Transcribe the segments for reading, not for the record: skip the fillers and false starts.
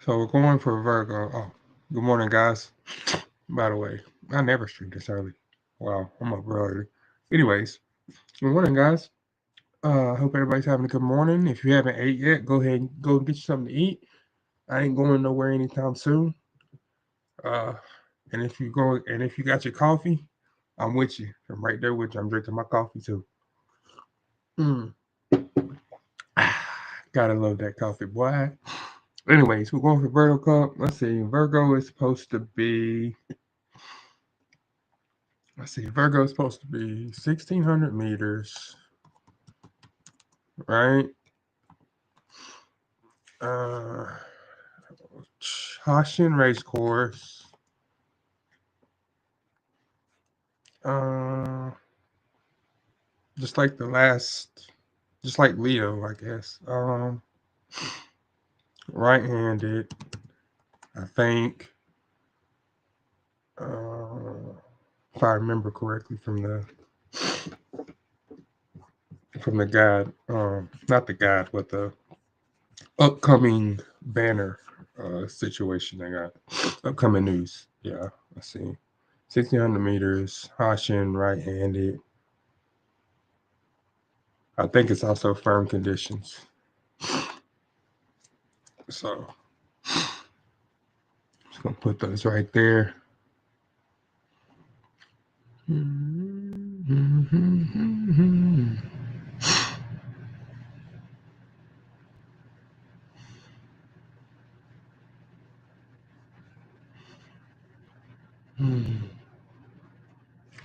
So we're going for Virgo. Oh, good morning, guys. By the way, I never stream this early. Wow, I'm up early. Anyways, good morning, guys. Hope everybody's having a good morning. If you haven't ate yet, go ahead and go and get you something to eat. I ain't going nowhere anytime soon. Uh, and if you got your coffee, I'm with you. I'm right there with you. I'm drinking my coffee too. Mm. Gotta love that coffee, boy. Anyways, we're going for Virgo Cup. Let's see. Virgo is supposed to be. Let's see. Virgo is supposed to be 1,600 meters, right? Uh, Hashin race course. Uh, just like the last, just like Leo, I guess. Right-handed, I think. Uh, if I remember correctly from the guide, not the guide, but the upcoming banner situation I got. Upcoming news. Yeah, I see. 1,600 meters, Hashin right-handed. I think it's also firm conditions. So just gonna put those right there.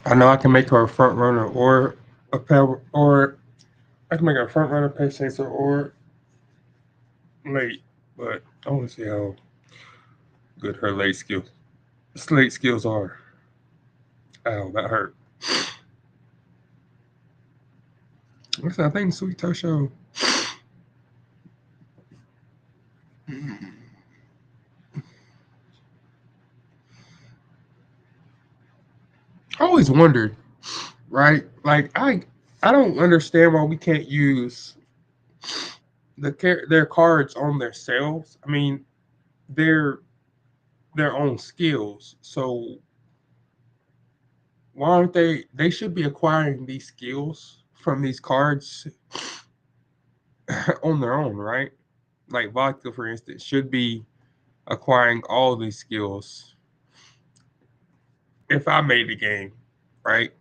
I know I can make her a front runner or a power, or I can make her a front runner, pace chaser, or late. But I want to see how good her late skills are. Ow, that hurt. Listen, I think Sweet Toe Show. I always wondered, right? Like I don't understand why we can't use their cards on their selves. I mean, they're their own skills. So why aren't they? They should be acquiring these skills from these cards on their own, right? Like vodka, for instance, should be acquiring all these skills if I made the game, right?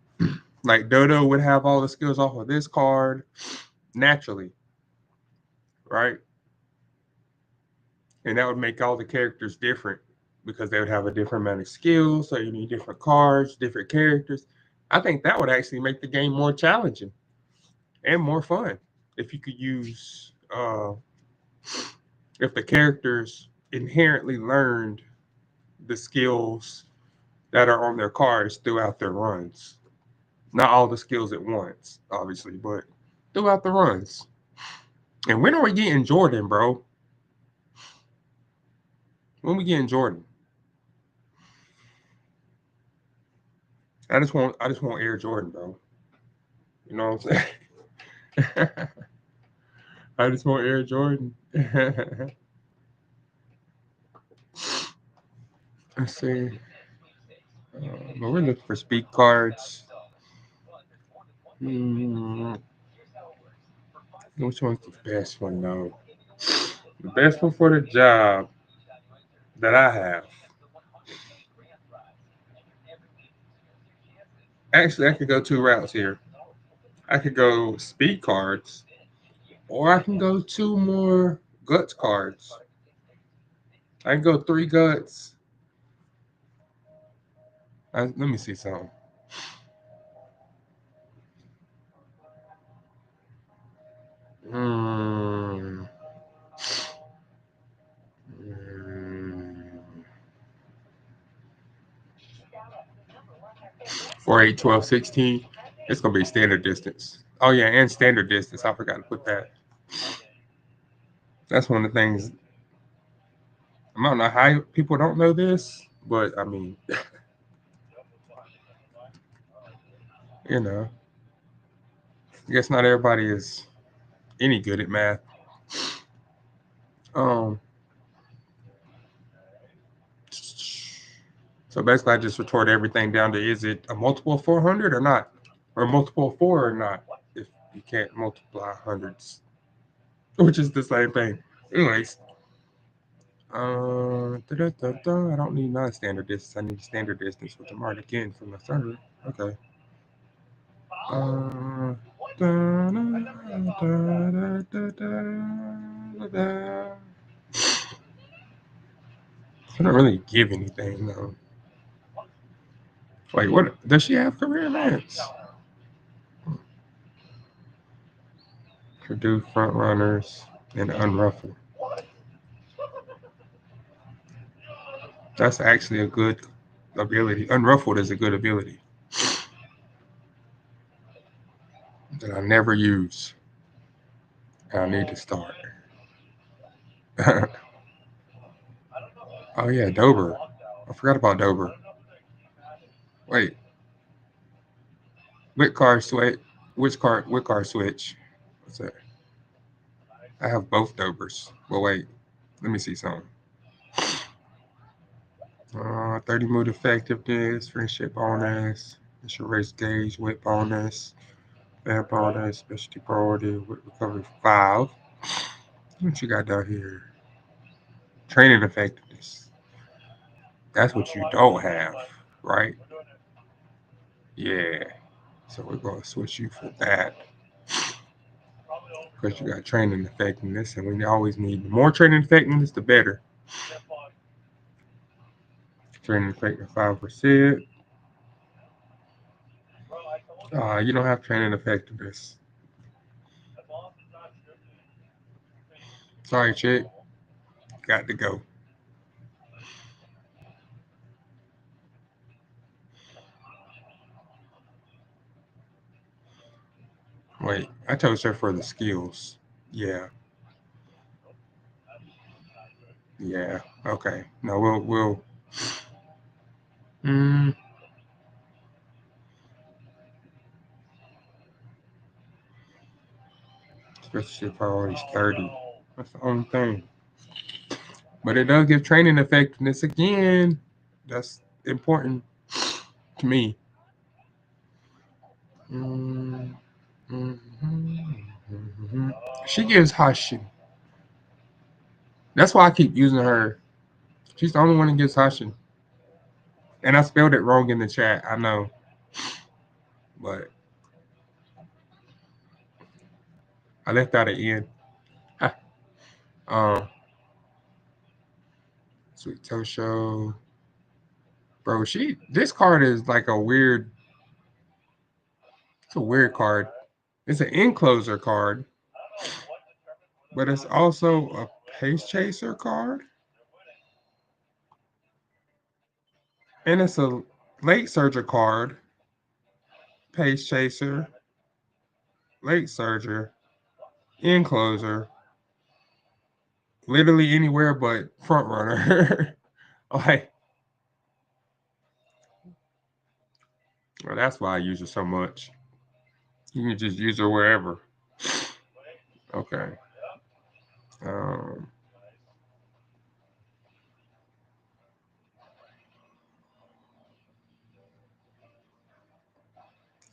Like Dodo would have all the skills off of this card naturally, right? And that would make all the characters different because they would have a different amount of skills. So you need different cards, different characters. I think that would actually make the game more challenging and more fun if you could use if the characters inherently learned the skills that are on their cards throughout their runs. Not all the skills at once, obviously, but throughout the runs. And when are we getting Jordan, bro? When we getting Jordan? I just want Air Jordan, bro. You know what I'm saying? I just want Air Jordan. Let's see. But we're looking for speed cards. Hmm, which one's the best one though? The best one for the job that I have. Actually, I could go two routes here. I could go speed cards, or I can go two more guts cards. I can go three guts. Let me see something. Hmm. 4, 8, 12, 16. It's going to be standard distance. Oh, yeah, and standard distance. I forgot to put that. That's one of the things. I don't know how people don't know this, but I mean, you know, I guess not everybody is any good at math. Um, So basically, I just retort everything down to is it a multiple of 400 or not? Or a multiple of 4 or not? If you can't multiply hundreds, which is the same thing. Anyways, I don't need non-standard distance. I need standard distance, which I'm already getting from the server. Okay. I don't really give anything though. Wait, what? Does she have career advance? Purdue front runners and unruffled. That's actually a good ability. Unruffled is a good ability that I never use. I need to start. Oh yeah, Dober. I forgot about Dober. Wait, which car switch? Which car switch? What's that? I have both Dobers. Well, wait. Let me see something. 30 mood effectiveness, friendship bonus, initial race gauge, weight bonus, fan bonus, specialty priority, weight recovery 5. What you got down here? Training effectiveness. That's what you don't have, right? Yeah. So we're going to switch you for that. Because you got training effectiveness, and we always need more training effectiveness, the better. Training effectiveness 5%. You don't have training effectiveness. Sorry, chick. Got to go. Wait, I chose her for the skills. Yeah. Yeah. Okay. No, we'll. Mm, Specialty priorities 30. That's the only thing. But it does give training effectiveness again. That's important to me. Mm, mhm, mhm. She gives Hashin. That's why I keep using her. She's the only one that gives Hashin. And I spelled it wrong in the chat. I know. But I left out an N. um, Sweet Toe Show. Bro, this card is like it's a weird card. It's an encloser card, but it's also a pace chaser card. And it's a late surger card, pace chaser, late surger, encloser, literally anywhere but front runner. Like, well, that's why I use her so much. You can just use her wherever. Okay. Um,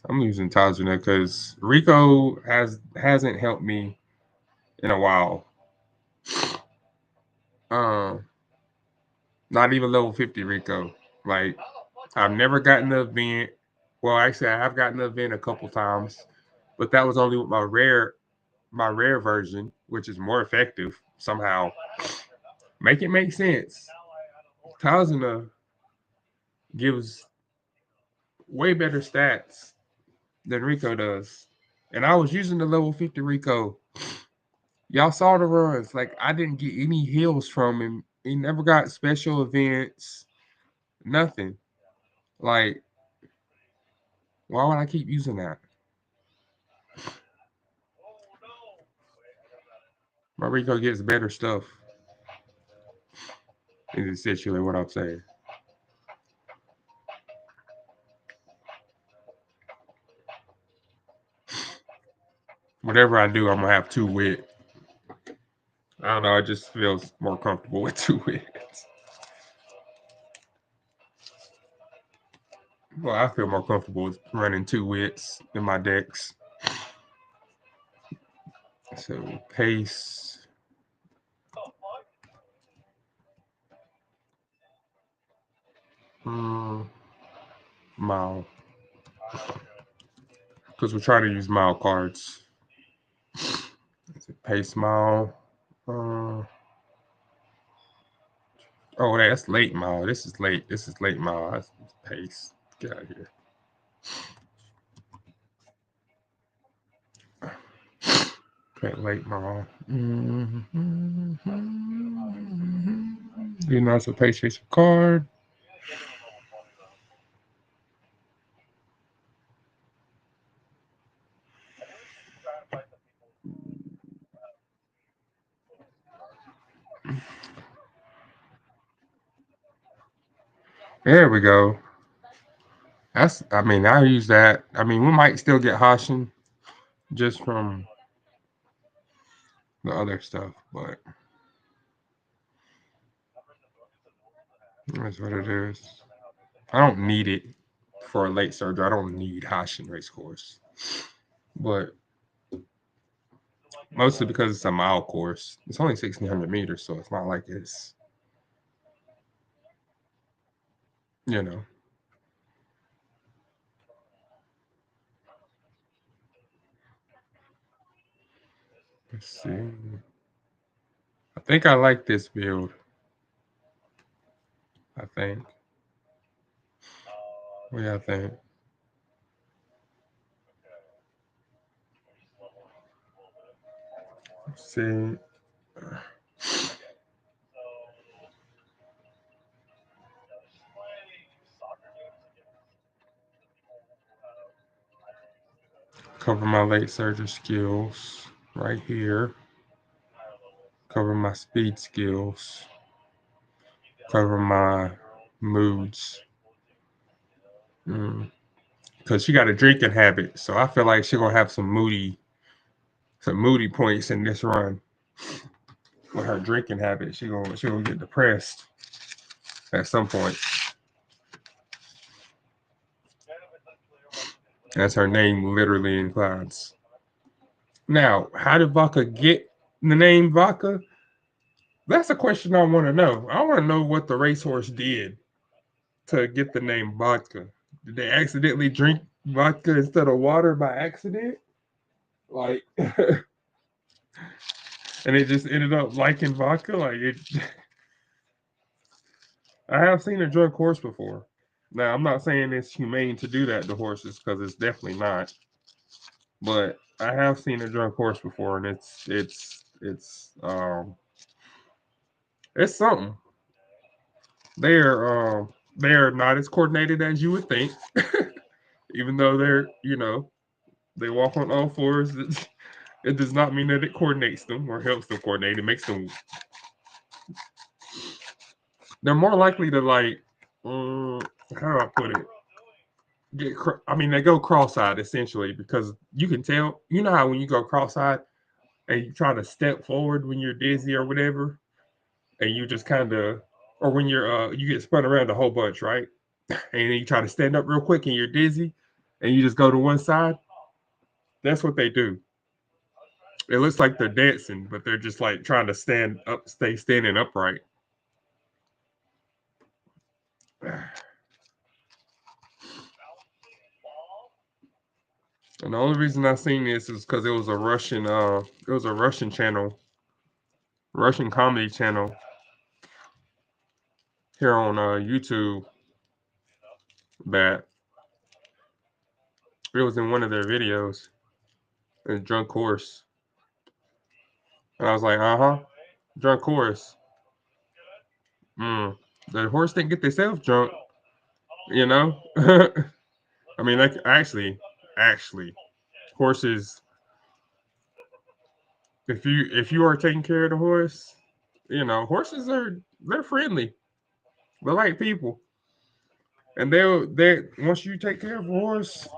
I'm using Tajuna because Rico hasn't helped me in a while. Um, Not even level 50 Rico. Like, I've never gotten the event. Well, actually, I have gotten the event a couple times, but that was only with my rare version, which is more effective somehow. Make it make sense. Tajuna gives way better stats than Rico does. And I was using the level 50 Rico. Y'all saw the runs. Like, I didn't get any heals from him. He never got special events. Nothing. Like, why would I keep using that? My Rico gets better stuff. Is essentially what I'm saying. Whatever I do, I'm gonna have 2 wit. I don't know. It just feels more comfortable with 2 wits. Well, I feel more comfortable with running 2 widths in my decks. So pace. Mile. Because we're trying to use mile cards. Pace mile. Oh, that's late mile. This is late. This is late mile. That's pace. Get out of here. Okay, late mile. You know, it's a pace chaser card. There we go. I mean, I use that. I mean, we might still get Hashin just from the other stuff, but that's what it is. I don't need it for a late surgery. I don't need Hashin race course, but mostly because it's a mile course. It's only 1,600 meters, so it's not like it's, you know. Let's see. I think I like this build. I think. What do you think? Let's see. Cover my late surgery skills right here. Cover my speed skills. Cover my moods. Because she got a drinking habit, so I feel like she's gonna have some moody points in this run. With her drinking habit, she gonna get depressed at some point. As her name literally implies. Now, how did Vodka get the name Vodka? That's a question I want to know. I want to know what the racehorse did to get the name Vodka. Did they accidentally drink vodka instead of water by accident? Like, and it just ended up liking vodka? Like, it. I have seen a drunk horse before. Now, I'm not saying it's humane to do that to horses because it's definitely not. But I have seen a drunk horse before, and it's something. They're not as coordinated as you would think, even though they walk on all fours. It does not mean that it coordinates them or helps them coordinate. It makes them. They're more likely to like. How do I put it? I mean, they go cross-eyed essentially because you can tell. You know how when you go cross-eyed and you try to step forward when you're dizzy or whatever, and you just kind of, or when you get spun around a whole bunch, right? And then you try to stand up real quick and you're dizzy, and you just go to one side. That's what they do. It looks like they're dancing, but they're just like trying to stand up, stay standing upright. And the only reason I seen this is because it was a Russian channel, Russian comedy channel here on YouTube that it was in one of their videos, a drunk horse. And I was like, drunk horse. The horse didn't get themselves drunk, you know? I mean, like actually, horses, if you are taking care of the horse, horses they're friendly. They're like people. And they once you take care of a horse,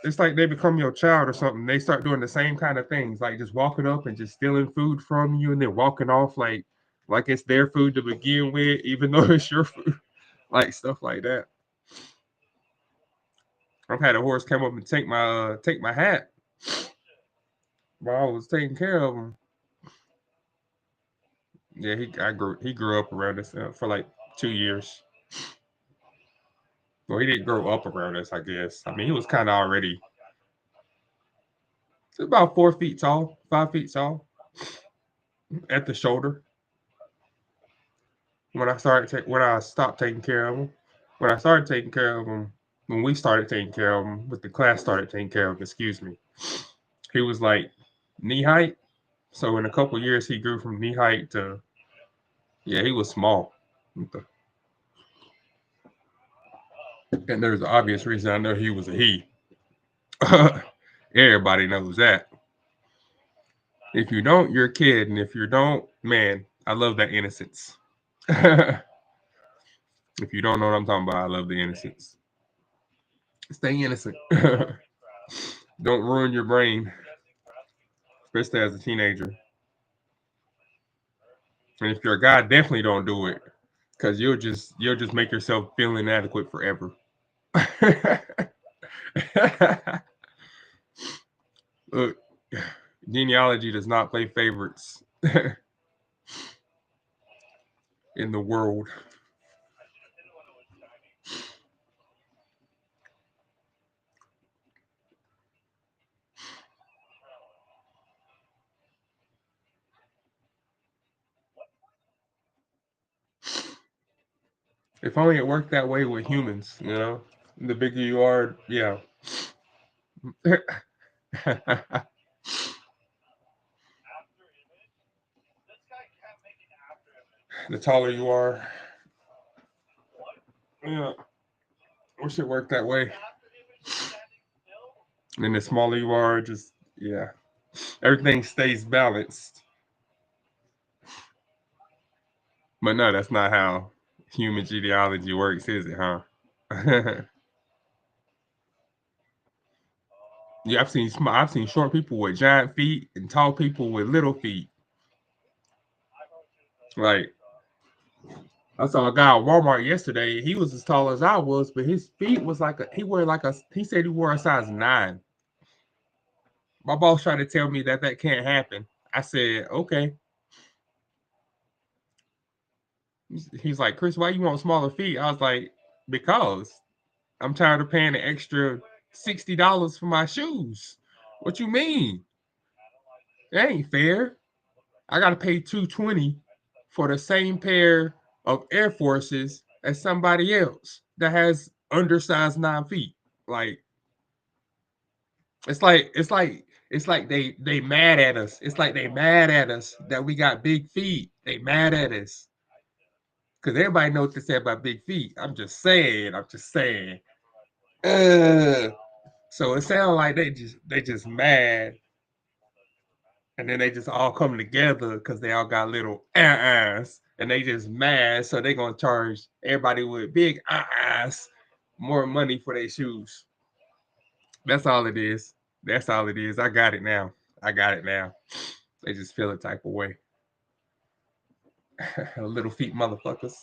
it's like they become your child or something. They start doing the same kind of things, like just walking up and just stealing food from you and then walking off like it's their food to begin with, even though it's your food. Like stuff like that. I've had a horse come up and take my hat while I was taking care of him. Yeah, he grew up around us for like 2 years. Well, he didn't grow up around us, I guess. I mean, he was kind of already about 4 feet tall, 5 feet tall at the shoulder when I stopped taking care of him. When I started taking care of him, when we started taking care of him, with the class started taking care of him, excuse me, he was like knee height. So in a couple years, he grew from knee height to, yeah, he was small. And there's an obvious reason I know he was a he. Everybody knows that. If you don't, you're a kid, and if you don't, man, I love that innocence. If you don't know what I'm talking about, I love the innocence. Stay innocent. Don't ruin your brain, especially as a teenager. And if you're a guy, definitely don't do it, because you'll just make yourself feel inadequate forever. Look, genealogy does not play favorites in the world. If only it worked that way with humans, you know? The bigger you are, yeah. The taller you are, yeah. Wish it worked that way. And the smaller you are, just, yeah. Everything stays balanced. But no, that's not how human genealogy works, is it, huh? Yeah, I've seen short people with giant feet and tall people with little feet. Like I saw a guy at Walmart yesterday. He was as tall as I was, but his feet was like he said he wore a size 9. My boss tried to tell me that can't happen. I said, okay. He's like, Chris, why you want smaller feet? I was like, because I'm tired of paying the extra $60 for my shoes. What you mean? That ain't fair. I gotta pay 220 for the same pair of Air Forces as somebody else that has undersized 9 feet. Like it's like they mad at us. It's like they mad at us that we got big feet. They mad at us because everybody knows what they say about big feet. I'm just saying. I'm just saying. Uh, so it sounds like they just mad, and then they just all come together because they all got little ahs, and they just mad. So they gonna charge everybody with big ahs more money for their shoes. That's all it is. That's all it is. I got it now. I got it now. They just feel a type of way. Little feet motherfuckers.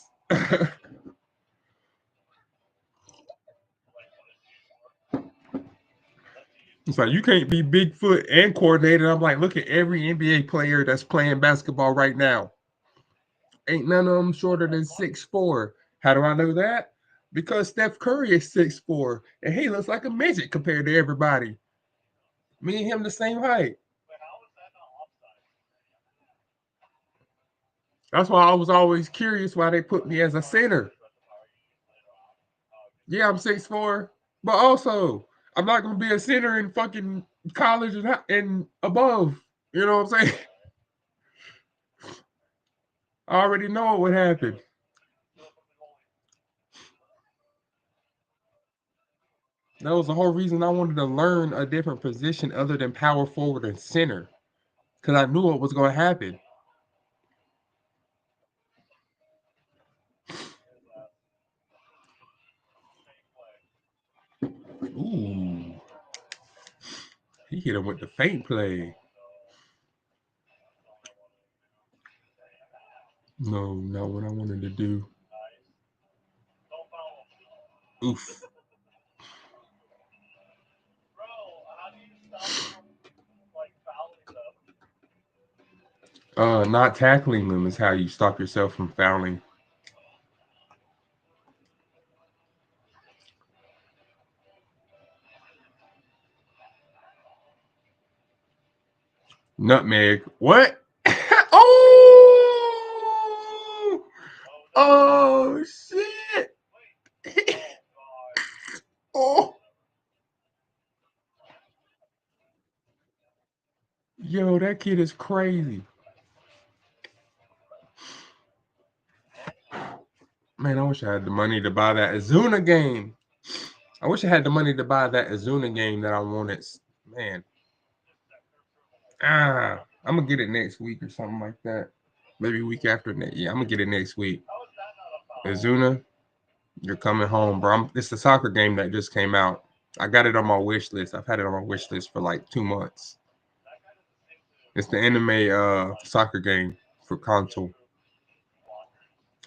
It's like you can't be Bigfoot and coordinated. I'm like, look at every NBA player that's playing basketball right now. Ain't none of them shorter than 6'4". How do I know that? Because Steph Curry is 6'4", and he looks like a midget compared to everybody. Me and him the same height. That's why I was always curious why they put me as a center. Yeah, I'm 6'4", but also I'm not gonna be a center in fucking college and above. You know what I'm saying? I already know what would happen. That was the whole reason I wanted to learn a different position other than power forward and center, because I knew what was going to happen. Ooh, he hit him with the faint play. No, not what I wanted to do. Oof. Not tackling them is how you stop yourself from fouling. Nutmeg. What? Oh! Oh shit! Oh, yo, that kid is crazy. Man, I wish I had the money to buy that Azuna game. I wish I had the money to buy that Azuna game that I wanted. Man, I'm gonna get it next week or something like that. Maybe week after next. Yeah, I'm gonna get it next week. Azuna, you're coming home, bro. It's the soccer game that just came out. I got it on my wish list. I've had it on my wish list for like 2 months. It's the anime soccer game for console.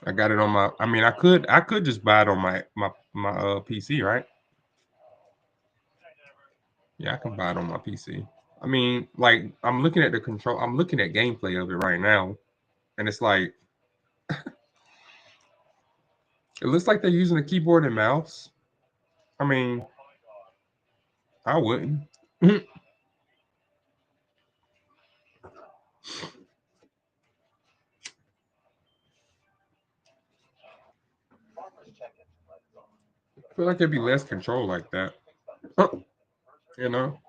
I got it on my. I mean, I could just buy it on my PC, right? Yeah, I can buy it on my PC. I mean, like I'm looking at the control. I'm looking at gameplay of it right now, and it's like it looks like they're using a keyboard and mouse. I mean, I wouldn't. I feel like there'd be less control like that. You know,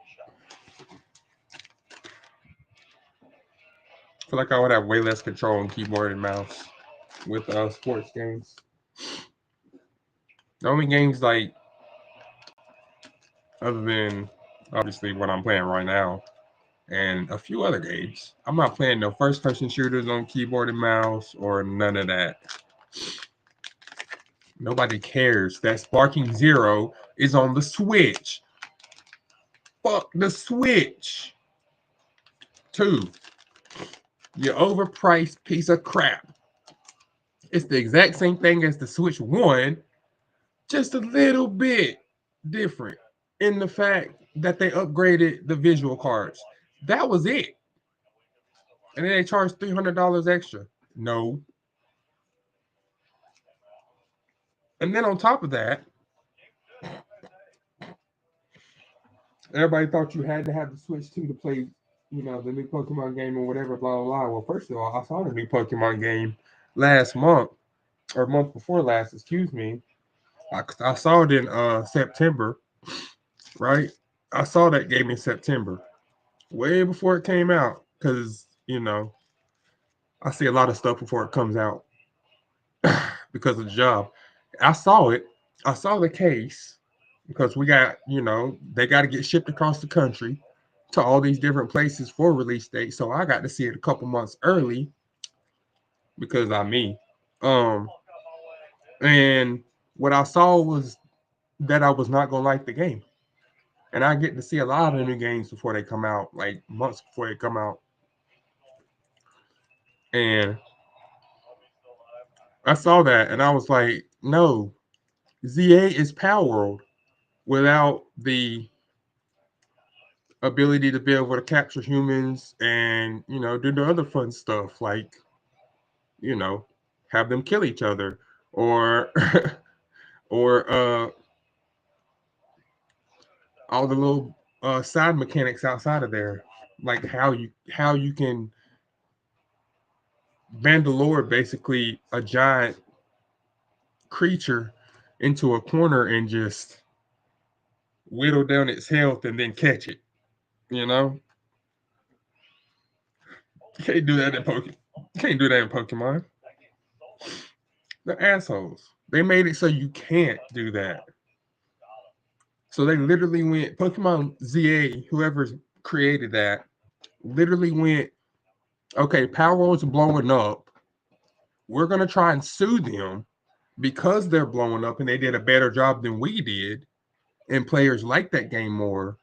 I feel like I would have way less control on keyboard and mouse with sports games. The only games like other than obviously what I'm playing right now and a few other games. I'm not playing no first person shooters on keyboard and mouse or none of that. Nobody cares that Sparking Zero is on the Switch. Fuck the Switch. Two, you overpriced piece of crap. It's the exact same thing as the Switch One, just a little bit different in the fact that they upgraded the visual cards. That was it. And then they charged $300 extra. No. And then on top of that, everybody thought you had to have the Switch 2 to play, the new Pokemon game or whatever, blah, blah, blah. Well, first of all, I saw the new Pokemon game last month, or month before last, excuse me. I saw it in September, right? I saw that game in September, way before it came out, because, I see a lot of stuff before it comes out because of the job. I saw it. I saw the case because we got, they got to get shipped across the country to all these different places for release date. So I got to see it a couple months early because I'm me. Um, and what I saw was that I was not gonna like the game. And I get to see a lot of new games before they come out, like months before they come out. And I saw that and I was like, no, ZA is Power World without the ability to be able to capture humans and, do the other fun stuff like, you know, have them kill each other or or all the little side mechanics outside of there, like how you can Vandalore basically a giant creature into a corner and just whittle down its health and then catch it. You know, you can't do that in Pokemon. You can't do that in Pokemon. They're assholes. They made it so you can't do that. So they literally went Pokemon ZA, whoever created that, literally went, okay, Power World's blowing up. We're gonna try and sue them because they're blowing up and they did a better job than we did, and players like that game more.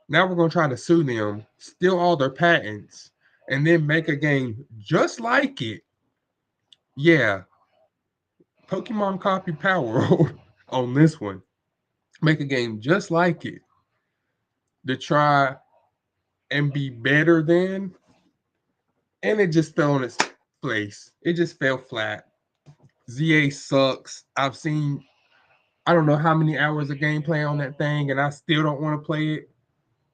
Now we're gonna try to sue them, steal all their patents, and then make a game just like it. Yeah, Pokemon copy Power World on this one. Make a game just like it to try and be better than. and it just fell on its place. It just fell flat. ZA sucks. I don't know how many hours of gameplay on that thing, and I still don't want to play it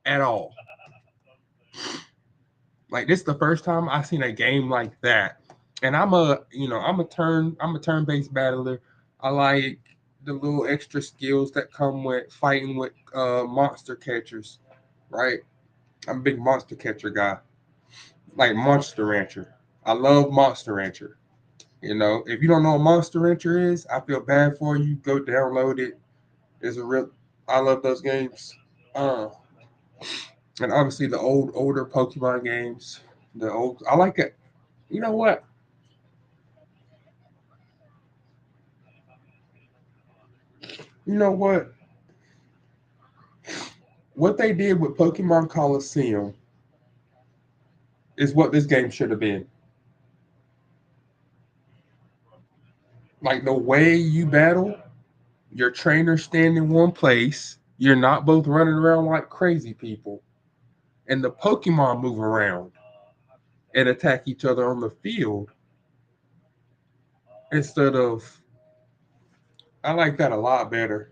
at all. Like this is the first time I've seen a game like that. And I'm a turn-based battler. I like the little extra skills that come with fighting with monster catchers, right? I'm a big monster catcher guy, like Monster Rancher. I love Monster Rancher. If you don't know what Monster Rancher is, I feel bad for you. Go download it. It's a real. I love those games. Uh, and obviously the older Pokemon games. I like it. You know what? You know what? What they did with Pokemon Coliseum is what this game should have been. Like the way you battle, your trainers stand in one place. You're not both running around like crazy people, and the Pokemon move around and attack each other on the field instead of. I like that a lot better.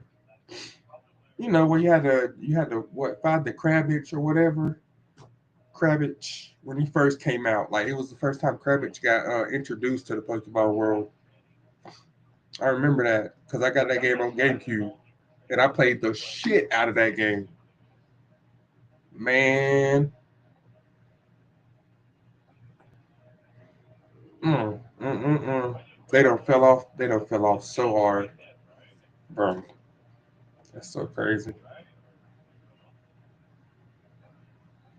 Where you had to what find the Krabbitch or whatever. Krabbitch when he first came out, like it was the first time Krabbitch got introduced to the Pokemon world. I remember that because I got that game on GameCube and I played the shit out of that game. Man, mm, mm, mm, mm. They don't fell off. They don't fell off so hard, bro. That's so crazy.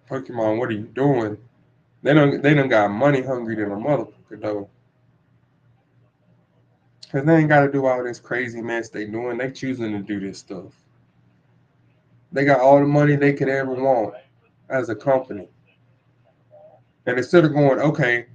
Pokemon, what are you doing? They don't got money hungry than a motherfucker though. Cause they ain't got to do all this crazy mess they doing. They choosing to do this stuff. They got all the money they could ever want as a company. And instead of going, okay,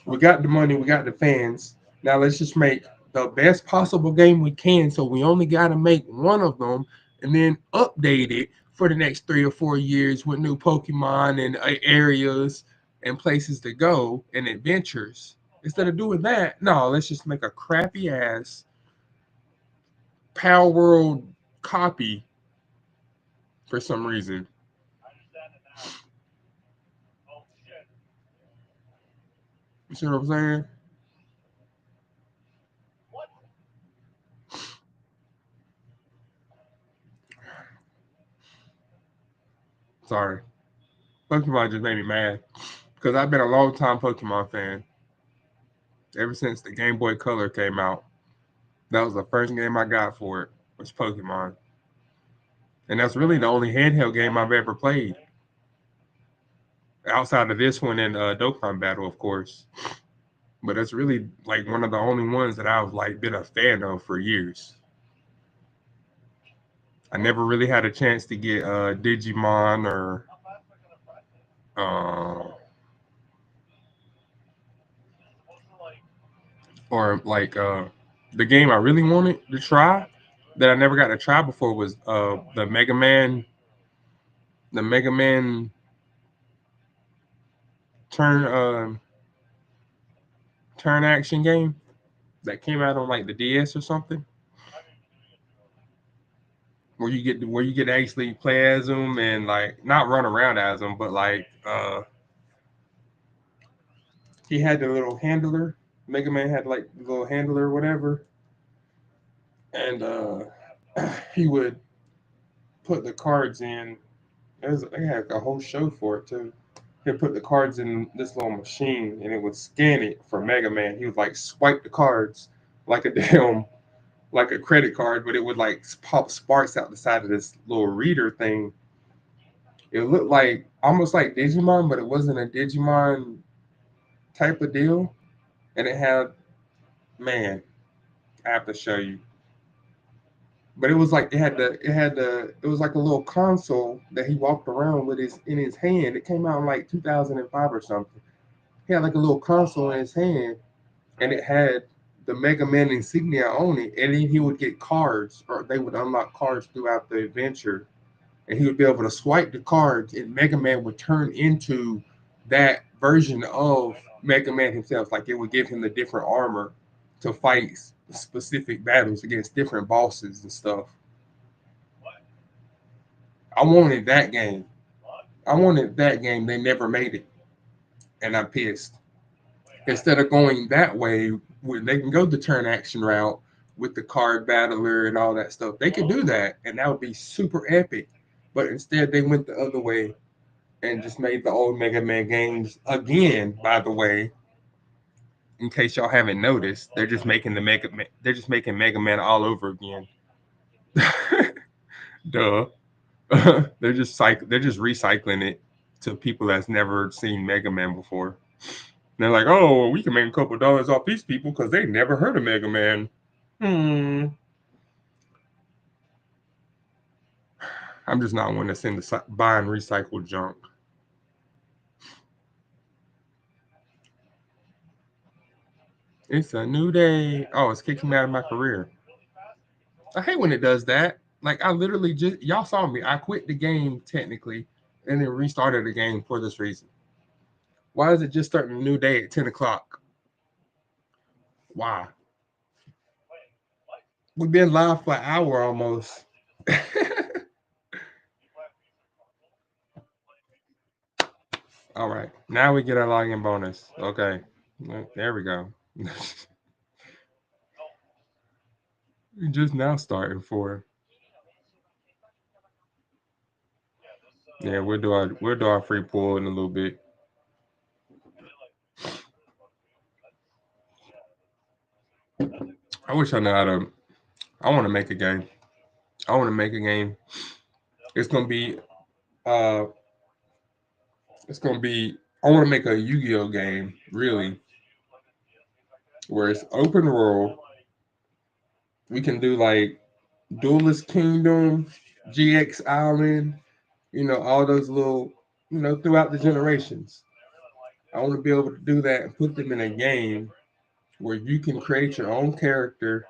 we got the money, we got the fans. Now let's just make the best possible game we can. So we only got to make one of them and then update it for the next 3 or 4 years with new Pokemon and areas and places to go and adventures. Instead of doing that, no, let's just make a crappy ass Power World copy for some reason. You see what I'm saying? Sorry. Pokemon just made me mad because I've been a long time Pokemon fan ever since the Game Boy Color came out. That was the first game I got for it was Pokemon, and that's really the only handheld game I've ever played outside of this one and Dokkan Battle, of course. But that's really like one of the only ones that I've like been a fan of for years. I never really had a chance to get Digimon uh, or like the game I really wanted to try that I never got to try before was the Mega Man turn turn action game that came out on like the DS or something, where you get to actually play as them and like not run around as them, but like he had the little handler. Mega Man had like the little handler or whatever, and he would put the cards in. They had a whole show for it too. He'd put the cards in this little machine, and it would scan it for Mega Man. He would like swipe the cards like a damn like a credit card, but it would like pop sparks out the side of this little reader thing. It looked like almost like Digimon, but it wasn't a Digimon type of deal. And it had, man, I have to show you. But it was like it was like a little console that he walked around with his in his hand. It came out in like 2005 or something. He had like a little console in his hand, and it had the Mega Man insignia on it. And then he would get cards, or they would unlock cards throughout the adventure and he would be able to swipe the cards, and Mega Man would turn into that version of Mega Man himself. Like it would give him the different armor to fight specific battles against different bosses and stuff. I wanted that game. I wanted that game. They never made it, and I'm pissed. Instead of going that way, where they can go the turn action route with the card battler and all that stuff, they could do that, and that would be super epic. But instead, they went the other way and just made the old Mega Man games again. By the way, in case y'all haven't noticed, they're just making Mega Man all over again. Duh. They're just recycling it to people that's never seen Mega Man before. They're like, oh, we can make a couple dollars off these people because they never heard of Mega Man. Hmm. I'm just not one that's into buying recycled junk. It's a new day. Oh, it's kicking me out of my career. I hate when it does that. Like I literally just y'all saw me. I quit the game technically, and then restarted the game for this reason. Why is it just starting a new day at 10 o'clock? Why? We've been live for an hour almost. All right, now we get our login bonus. Okay, there we go. We just now starting for. Yeah, we'll do our free pool in a little bit. I wish I know how to. I want to make a game. I want to make a game. It's gonna be. Uh, it's gonna be. I want to make a Yu-Gi-Oh game, really, where it's open world. We can do like Duelist Kingdom, GX Island. All those little. Throughout the generations. I want to be able to do that and put them in a game where you can create your own character.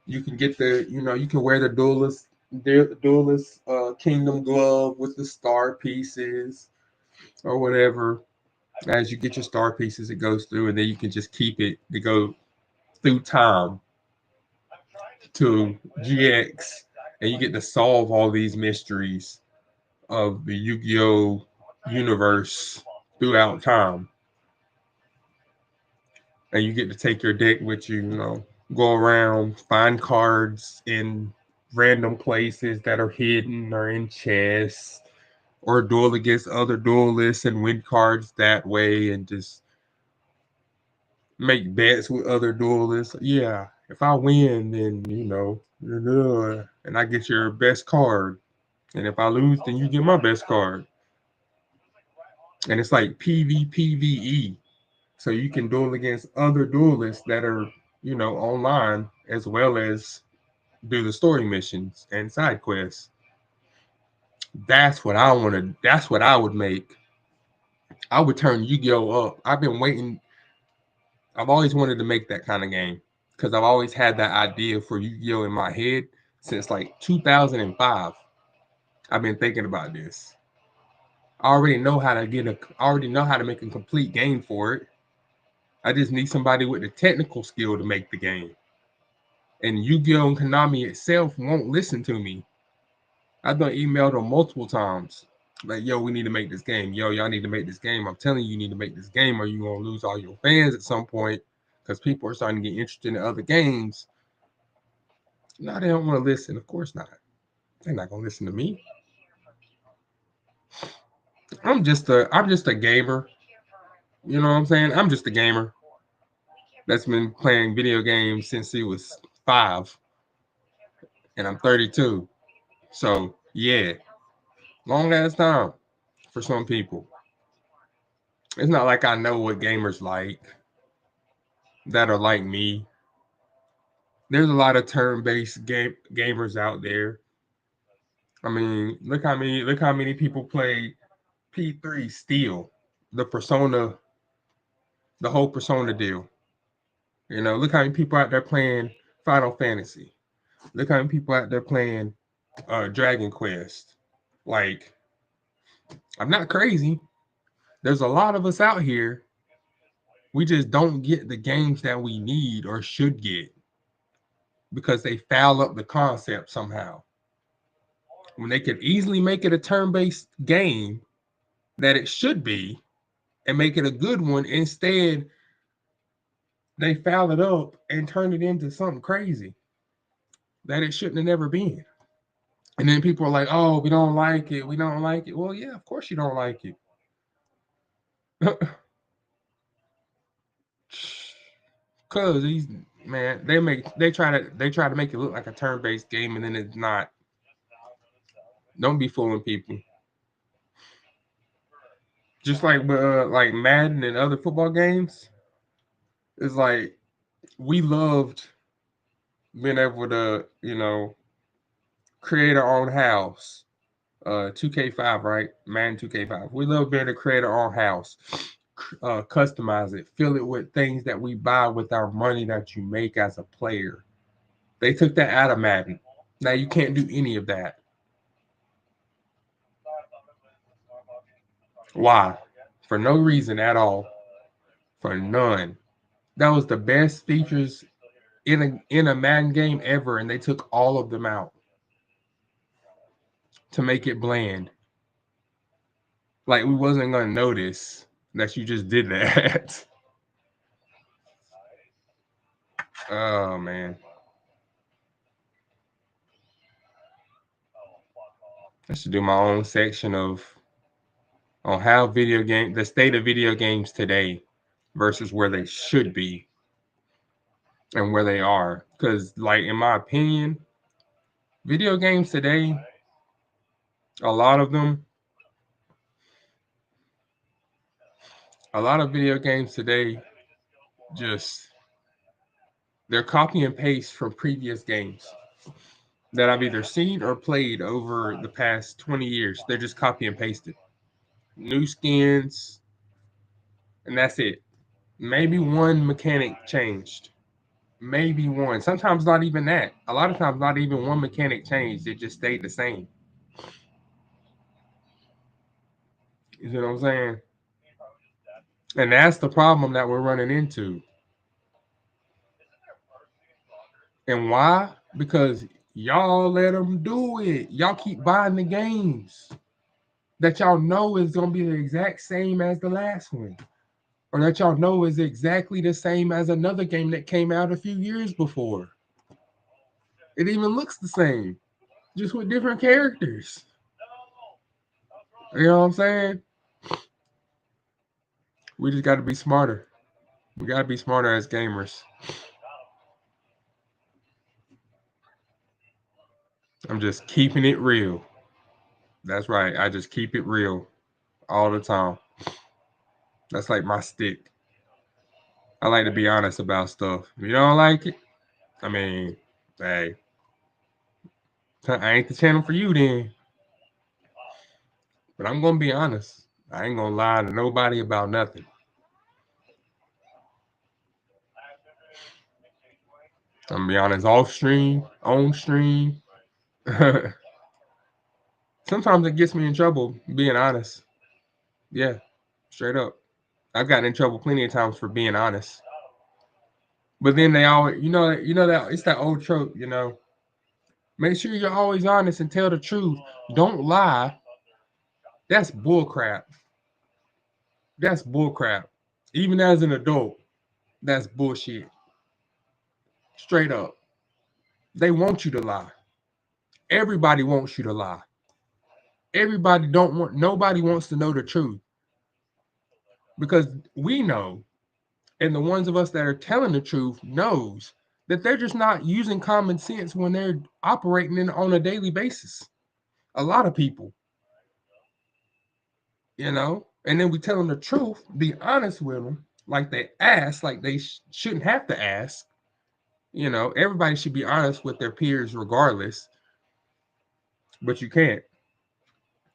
You can get you can wear the duelist kingdom glove with the star pieces or whatever. As you get your star pieces, it goes through, and then you can just keep it to go through time to GX, and you get to solve all these mysteries of the Yu-Gi-Oh universe throughout time, and you get to take your deck with you. Go around, find cards in random places that are hidden or in chests, or duel against other duelists and win cards that way, and just make bets with other duelists. Yeah, if I win, then and I get your best card, and if I lose, then you get my best card. And it's like PvPvE, so you can duel against other duelists that are online, as well as do the story missions and side quests. That's what I want to. That's what I would make. I would turn Yu-Gi-Oh up. I've been waiting. I've always wanted to make that kind of game because I've always had that idea for Yu-Gi-Oh in my head since like 2005. I've been thinking about this. I already know how to get a. I already know how to make a complete game for it. I just need somebody with the technical skill to make the game. And Yu-Gi-Oh and Konami itself won't listen to me. I've done emailed them multiple times. Like, yo, we need to make this game. Yo, y'all need to make this game. I'm telling you, you need to make this game or you're going to lose all your fans at some point because people are starting to get interested in other games. No, they don't want to listen. Of course not. They're not going to listen to me. I'm just a gamer. You know what I'm saying? I'm just a gamer that's been playing video games since he was 5, and I'm 32. So, yeah, long ass time for some people. It's not like I know what gamers like that are like me. There's a lot of turn-based gamers out there. I mean, look how many people play P3 still. The Persona, the whole Persona deal. Look how many people out there playing Final Fantasy. Look how many people out there playing Dragon Quest. Like, I'm not crazy. There's a lot of us out here. We just don't get the games that we need or should get because they foul up the concept somehow. When they could easily make it a turn-based game that it should be and make it a good one, instead they foul it up and turn it into something crazy that it shouldn't have never been. And then people are like, "Oh, we don't like it. We don't like it." Well, yeah, of course you don't like it. Cause these man, they try to make it look like a turn-based game, and then it's not. Don't be fooling people. Just like Madden and other football games, it's like we loved being able to, create our own house. 2K5, right? Madden 2K5. We love being able to create our own house, customize it, fill it with things that we buy with our money that you make as a player. They took that out of Madden. Now you can't do any of that. Why? For no reason at all. For none. That was the best features in a Madden game ever, and they took all of them out to make it bland. Like we wasn't gonna notice that you just did that. Oh man. I should do my own section on how the state of video games today versus where they should be and where they are. Because, like, in my opinion, video games today, a lot of them, a lot of video games today just they're copy and paste from previous games that I've either seen or played over the past 20 years. They're just copy and pasted. New skins, and that's it. Maybe one mechanic changed. Maybe one. Sometimes not even that. A lot of times, not even one mechanic changed. It just stayed the same. You know what I'm saying? And that's the problem that we're running into. And why? Because y'all let them do it. Y'all keep buying the games that y'all know is going to be the exact same as the last one, or that y'all know is exactly the same as another game that came out a few years before. It even looks the same, just with different characters. You know what I'm saying? We just got to be smarter. We got to be smarter as gamers. I'm just keeping it real. That's right. I just keep it real all the time. That's like my stick. I like to be honest about stuff. If you don't like it, I mean, hey, I ain't the channel for you then. But I'm gonna be honest. I ain't gonna lie to nobody about nothing. I'm gonna be honest, off stream, on stream. Sometimes it gets me in trouble being honest. Yeah, straight up. I've gotten in trouble plenty of times for being honest. But then they always, that it's that old trope, Make sure you're always honest and tell the truth. Don't lie. That's bullcrap. That's bullcrap. Even as an adult, that's bullshit. Straight up. They want you to lie. Everybody wants you to lie. Nobody wants to know the truth because we know, and the ones of us that are telling the truth knows that they're just not using common sense when they're operating on a daily basis. A lot of people, and then we tell them the truth, be honest with them, like they ask, like they shouldn't have to ask. Everybody should be honest with their peers regardless, but you can't.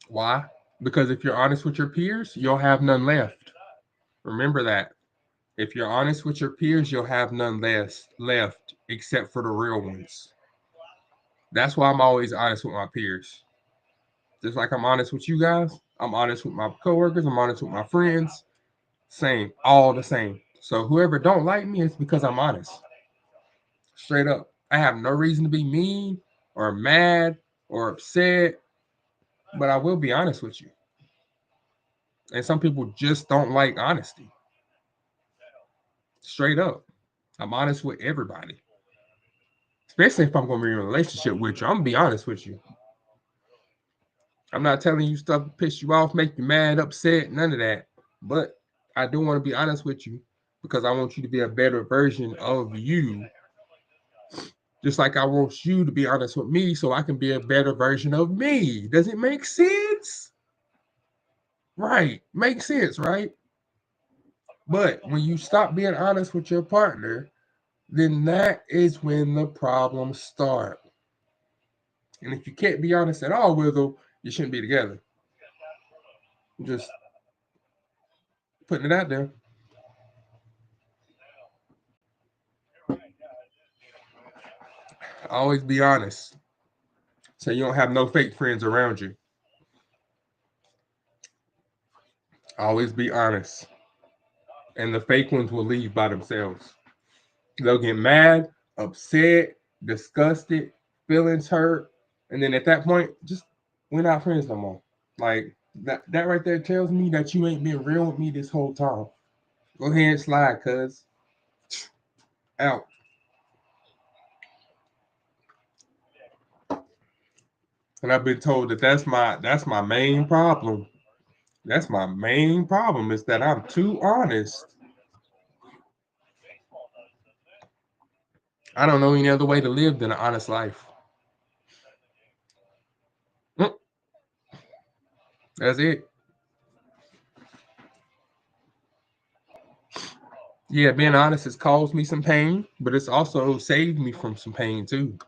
Why? Because if you're honest with your peers, you'll have none left. Remember that. If you're honest with your peers, you'll have none less left except for the real ones. That's why I'm always honest with my peers. Just like I'm honest with you guys, I'm honest with my coworkers. I'm honest with my friends. Same, all the same. So whoever don't like me, it's because I'm honest. Straight up. I have no reason to be mean or mad or upset, but I will be honest with you. And some people just don't like honesty. Straight up. I'm honest with everybody. Especially if I'm going to be in a relationship with you. I'm going to be honest with you. I'm not telling you stuff to piss you off, make you mad, upset, none of that. But I do want to be honest with you because I want you to be a better version of you. Just like I want you to be honest with me so I can be a better version of me. Does it make sense? Right. Makes sense, right? But when you stop being honest with your partner, then that is when the problems start. And if you can't be honest at all with them, you shouldn't be together. I'm just putting it out there. Always be honest. So you don't have no fake friends around you. Always be honest. And the fake ones will leave by themselves. They'll get mad, upset, disgusted, feelings hurt. And then at that point, just we're not friends no more. Like that right there tells me that you ain't been real with me this whole time. Go ahead and slide, cuz. Out. And I've been told that that's my main problem. That's my main problem is that I'm too honest. I don't know any other way to live than an honest life. Mm, That's it. Yeah, being honest has caused me some pain, but it's also saved me from some pain too.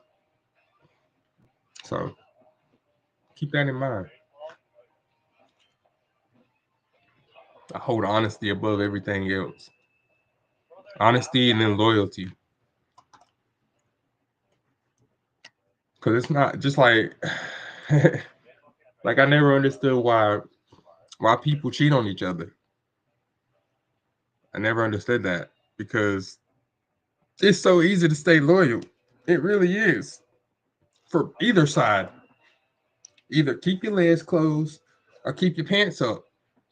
So keep that in mind. I hold honesty above everything else. Honesty and then loyalty. Because it's not just like like I never understood why people cheat on each other. I never understood that because it's so easy to stay loyal. It really is. For either side. Either keep your legs closed or keep your pants up.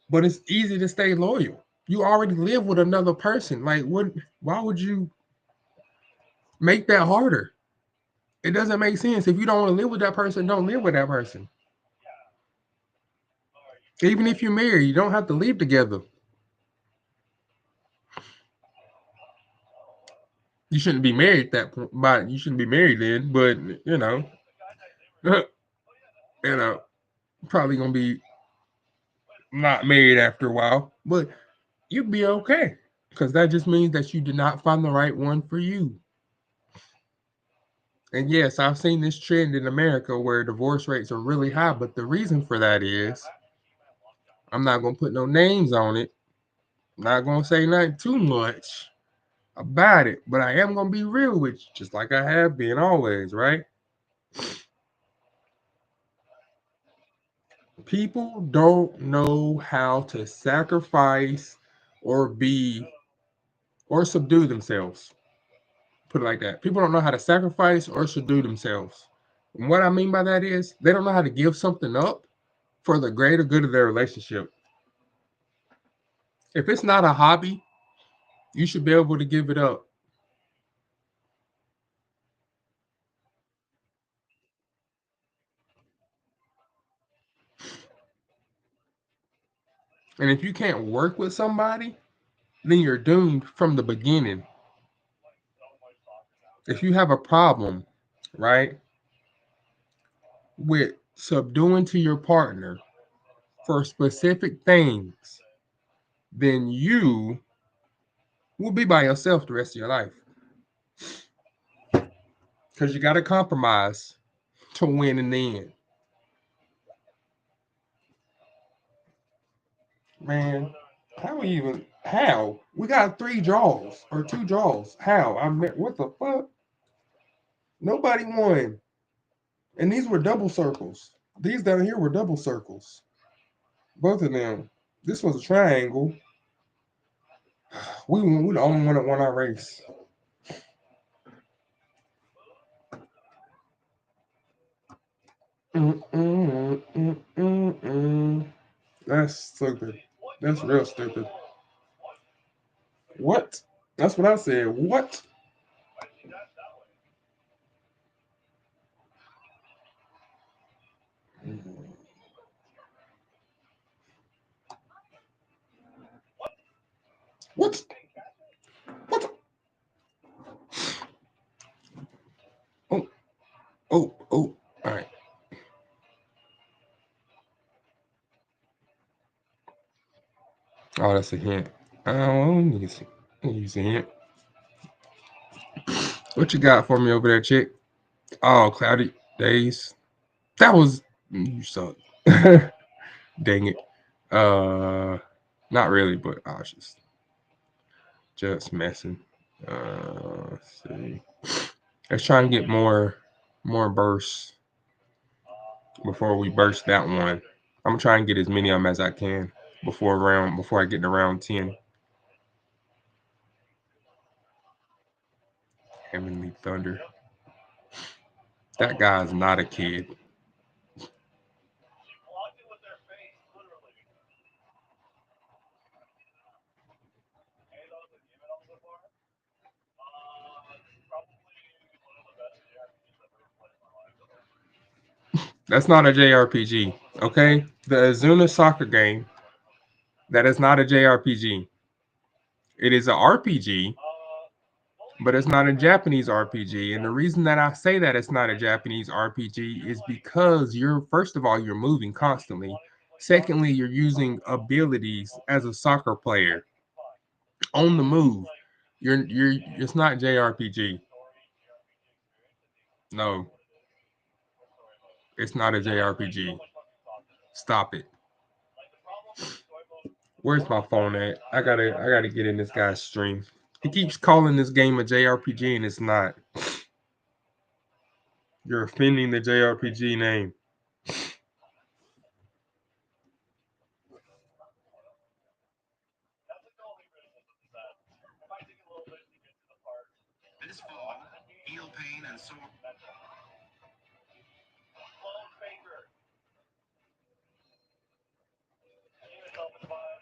But it's easy to stay loyal. You already live with another person. Like what why would you make that harder? It doesn't make sense. If you don't want to live with that person, don't live with that person. Even if you're married, you don't have to live together. You shouldn't be married at that point, but you shouldn't be married then. But you know, probably gonna be not married after a while. But you'd be okay because that just means that you did not find the right one for you. And yes, I've seen this trend in America where divorce rates are really high, but the reason for that is I'm not gonna put no names on it. I'm not gonna say nothing too much about it, but I am gonna be real with you, just like I have been always, right? People don't know how to sacrifice or be or subdue themselves. Put it like that. People don't know how to sacrifice or subdue themselves. And what I mean by that is they don't know how to give something up for the greater good of their relationship. If it's not a hobby, you should be able to give it up. And if you can't work with somebody, then you're doomed from the beginning. If you have a problem, right, with subduing to your partner for specific things, then you will be by yourself the rest of your life. Because you got to compromise to win in the end. Man, how we even, how? We got three draws or two draws. How? What the fuck? Nobody won. And these were double circles. These down here were double circles. Both of them. This was a triangle. We the only one that won our race. That's stupid. That's real stupid. What? That's what I said. What? What? What? Oh, oh, oh. All right. Oh, that's a hint. Oh, use a hint. What you got for me over there, chick? Oh, cloudy days. That was you suck. Dang it. Not really, but I was just messing. Let's see. Let's try and get more bursts before we burst that one. I'm gonna try and get as many of them as I can before I get to round 10. Heavenly Thunder. That guy's not a kid. That's not a JRPG. Okay? The Azuna soccer game, that is not a JRPG. It is a RPG, but it's not a Japanese RPG. And the reason that I say that it's not a Japanese RPG is because you're first of all you're moving constantly. Secondly, you're using abilities as a soccer player on the move. You're it's not JRPG. No, it's not a JRPG. Stop it. Where's my phone at? I gotta get in this guy's stream. He keeps calling this game a JRPG and it's not. You're offending the JRPG name.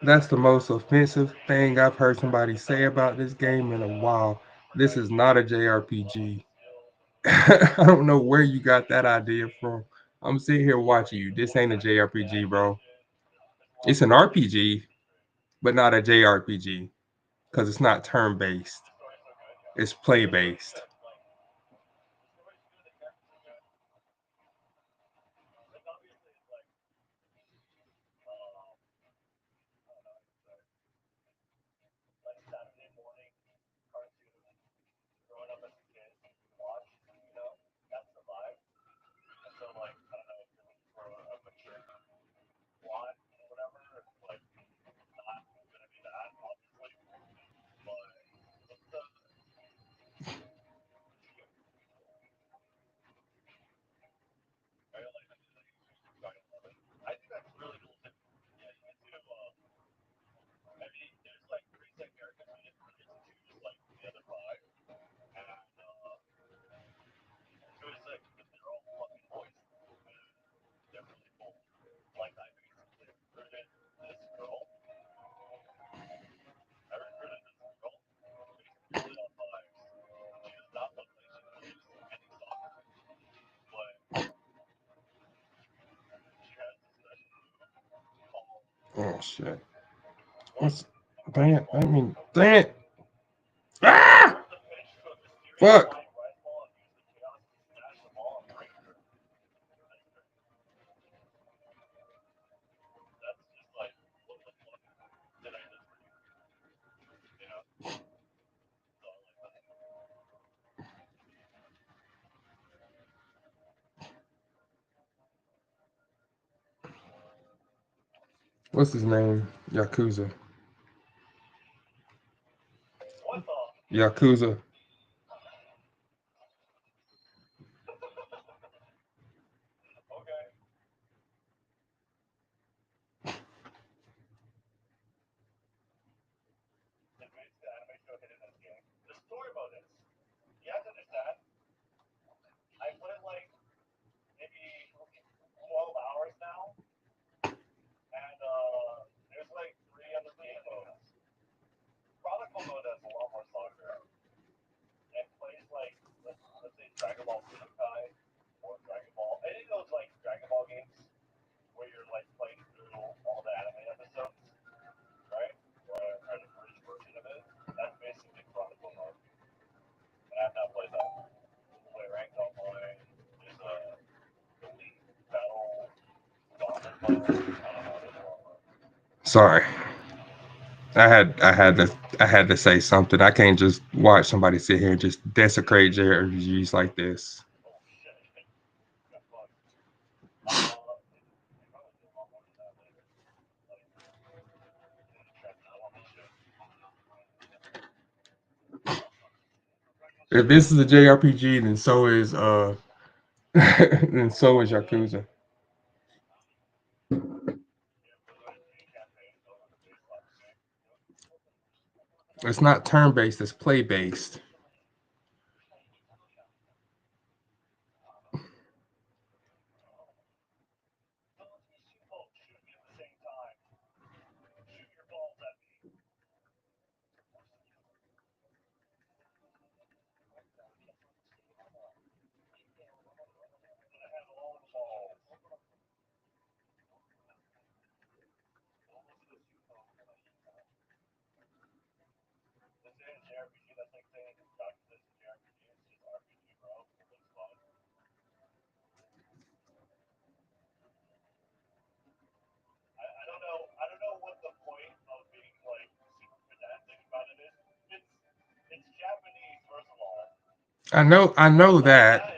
That's the most offensive thing I've heard somebody say about this game in a while. This is not a JRPG. I don't know where you got that idea from. I'm sitting here watching you. This ain't a JRPG, bro. It's an RPG, but not a JRPG because it's not turn based. It's play based. Oh shit. What's dang it? I mean dang it. Ah! Fuck. What's his name? Yakuza. Yakuza. Sorry. I had to say something. I can't just watch somebody sit here and just desecrate JRPGs like this. If this is a JRPG, then so is then so is Yakuza. It's not turn based, it's play based. I know that.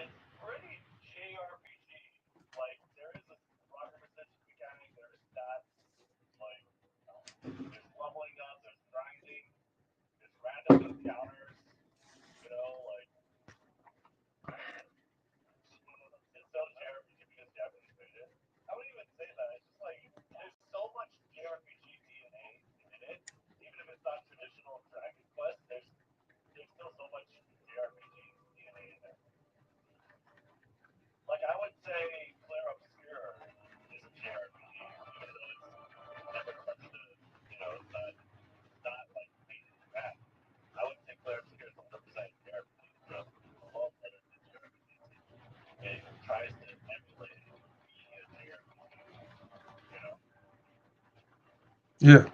Yeah.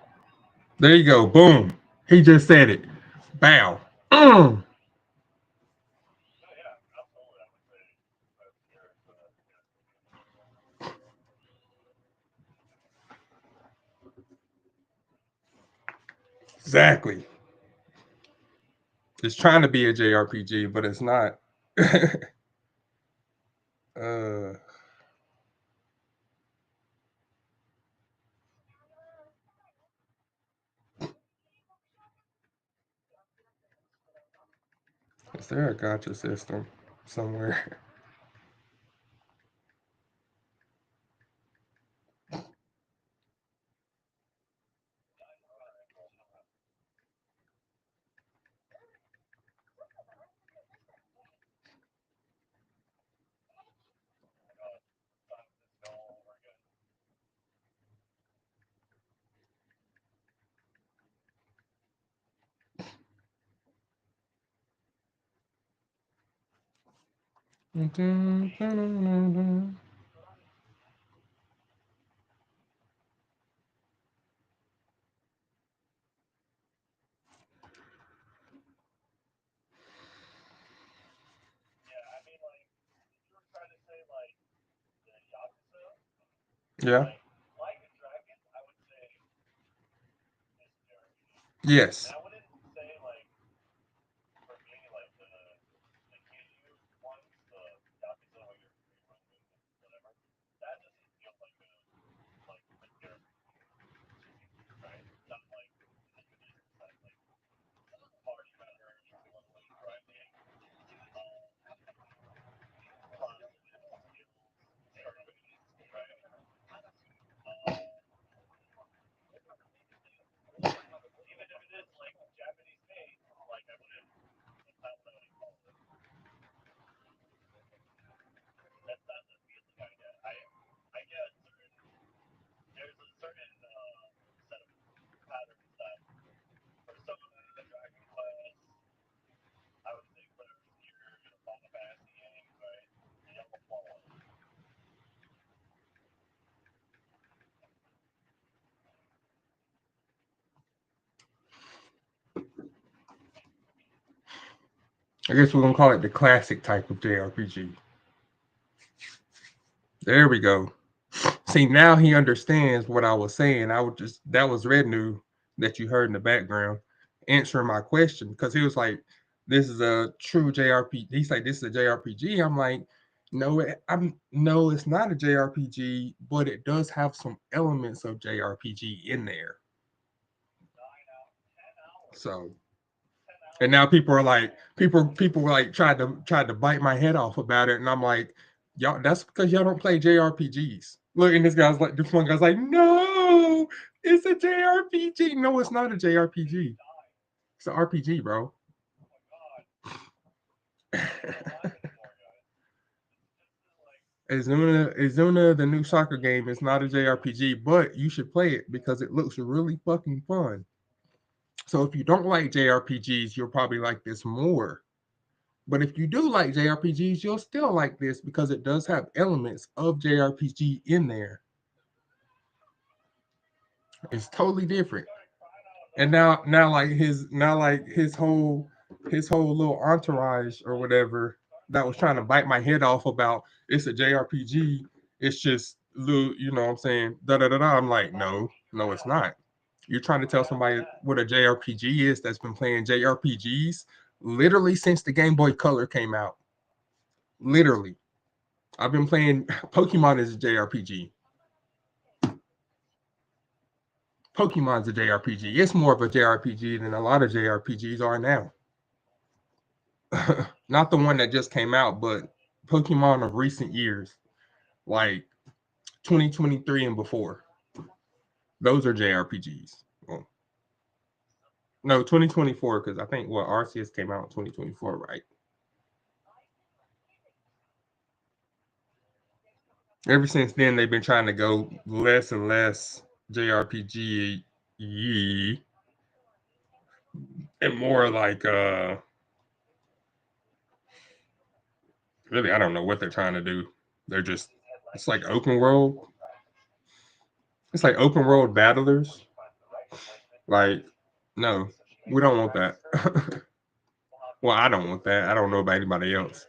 There you go. Boom. He just said it. Bow. Mm. Exactly. It's trying to be a JRPG, but it's not. uh, is there a gotcha system somewhere? Yeah. Yes. I guess we're gonna call it the classic type of JRPG. There we go. See, now he understands what I was saying. I would just that was Rednew that you heard in the background answering my question because he was like, "This is a true JRPG." He's like, "This is a JRPG." I'm like, "No, I'm no, it's not a JRPG, but it does have some elements of JRPG in there." So, and now people were like tried to bite my head off about it, and I'm like, y'all, that's because y'all don't play JRPGs. Look, and this one guy's like, no, it's a JRPG. No, it's not a JRPG. It's an RPG, bro. Azuna, the new soccer game, is not a JRPG, but you should play it because it looks really fucking fun. So if you don't like JRPGs, you'll probably like this more. But if you do like JRPGs, you'll still like this because it does have elements of JRPG in there. It's totally different. And now like his whole little entourage or whatever that was trying to bite my head off about it's a JRPG. It's just little, you know what I'm saying? Da da da da. I'm like, no, it's not. You're trying to tell somebody what a JRPG is that's been playing JRPGs literally since the Game Boy Color came out. Literally. I've been playing Pokemon as a JRPG. Pokemon's a JRPG. It's more of a JRPG than a lot of JRPGs are now. Not the one that just came out, but Pokemon of recent years, like 2023 and before. Those are JRPGs. Well, no, 2024, because I think what Arceus came out in 2024, right? Ever since then, they've been trying to go less and less JRPG and more like really, I don't know what they're trying to do. They're just it's like open world. It's like open world battlers. Like, no, we don't want that. Well, I don't want that. I don't know about anybody else.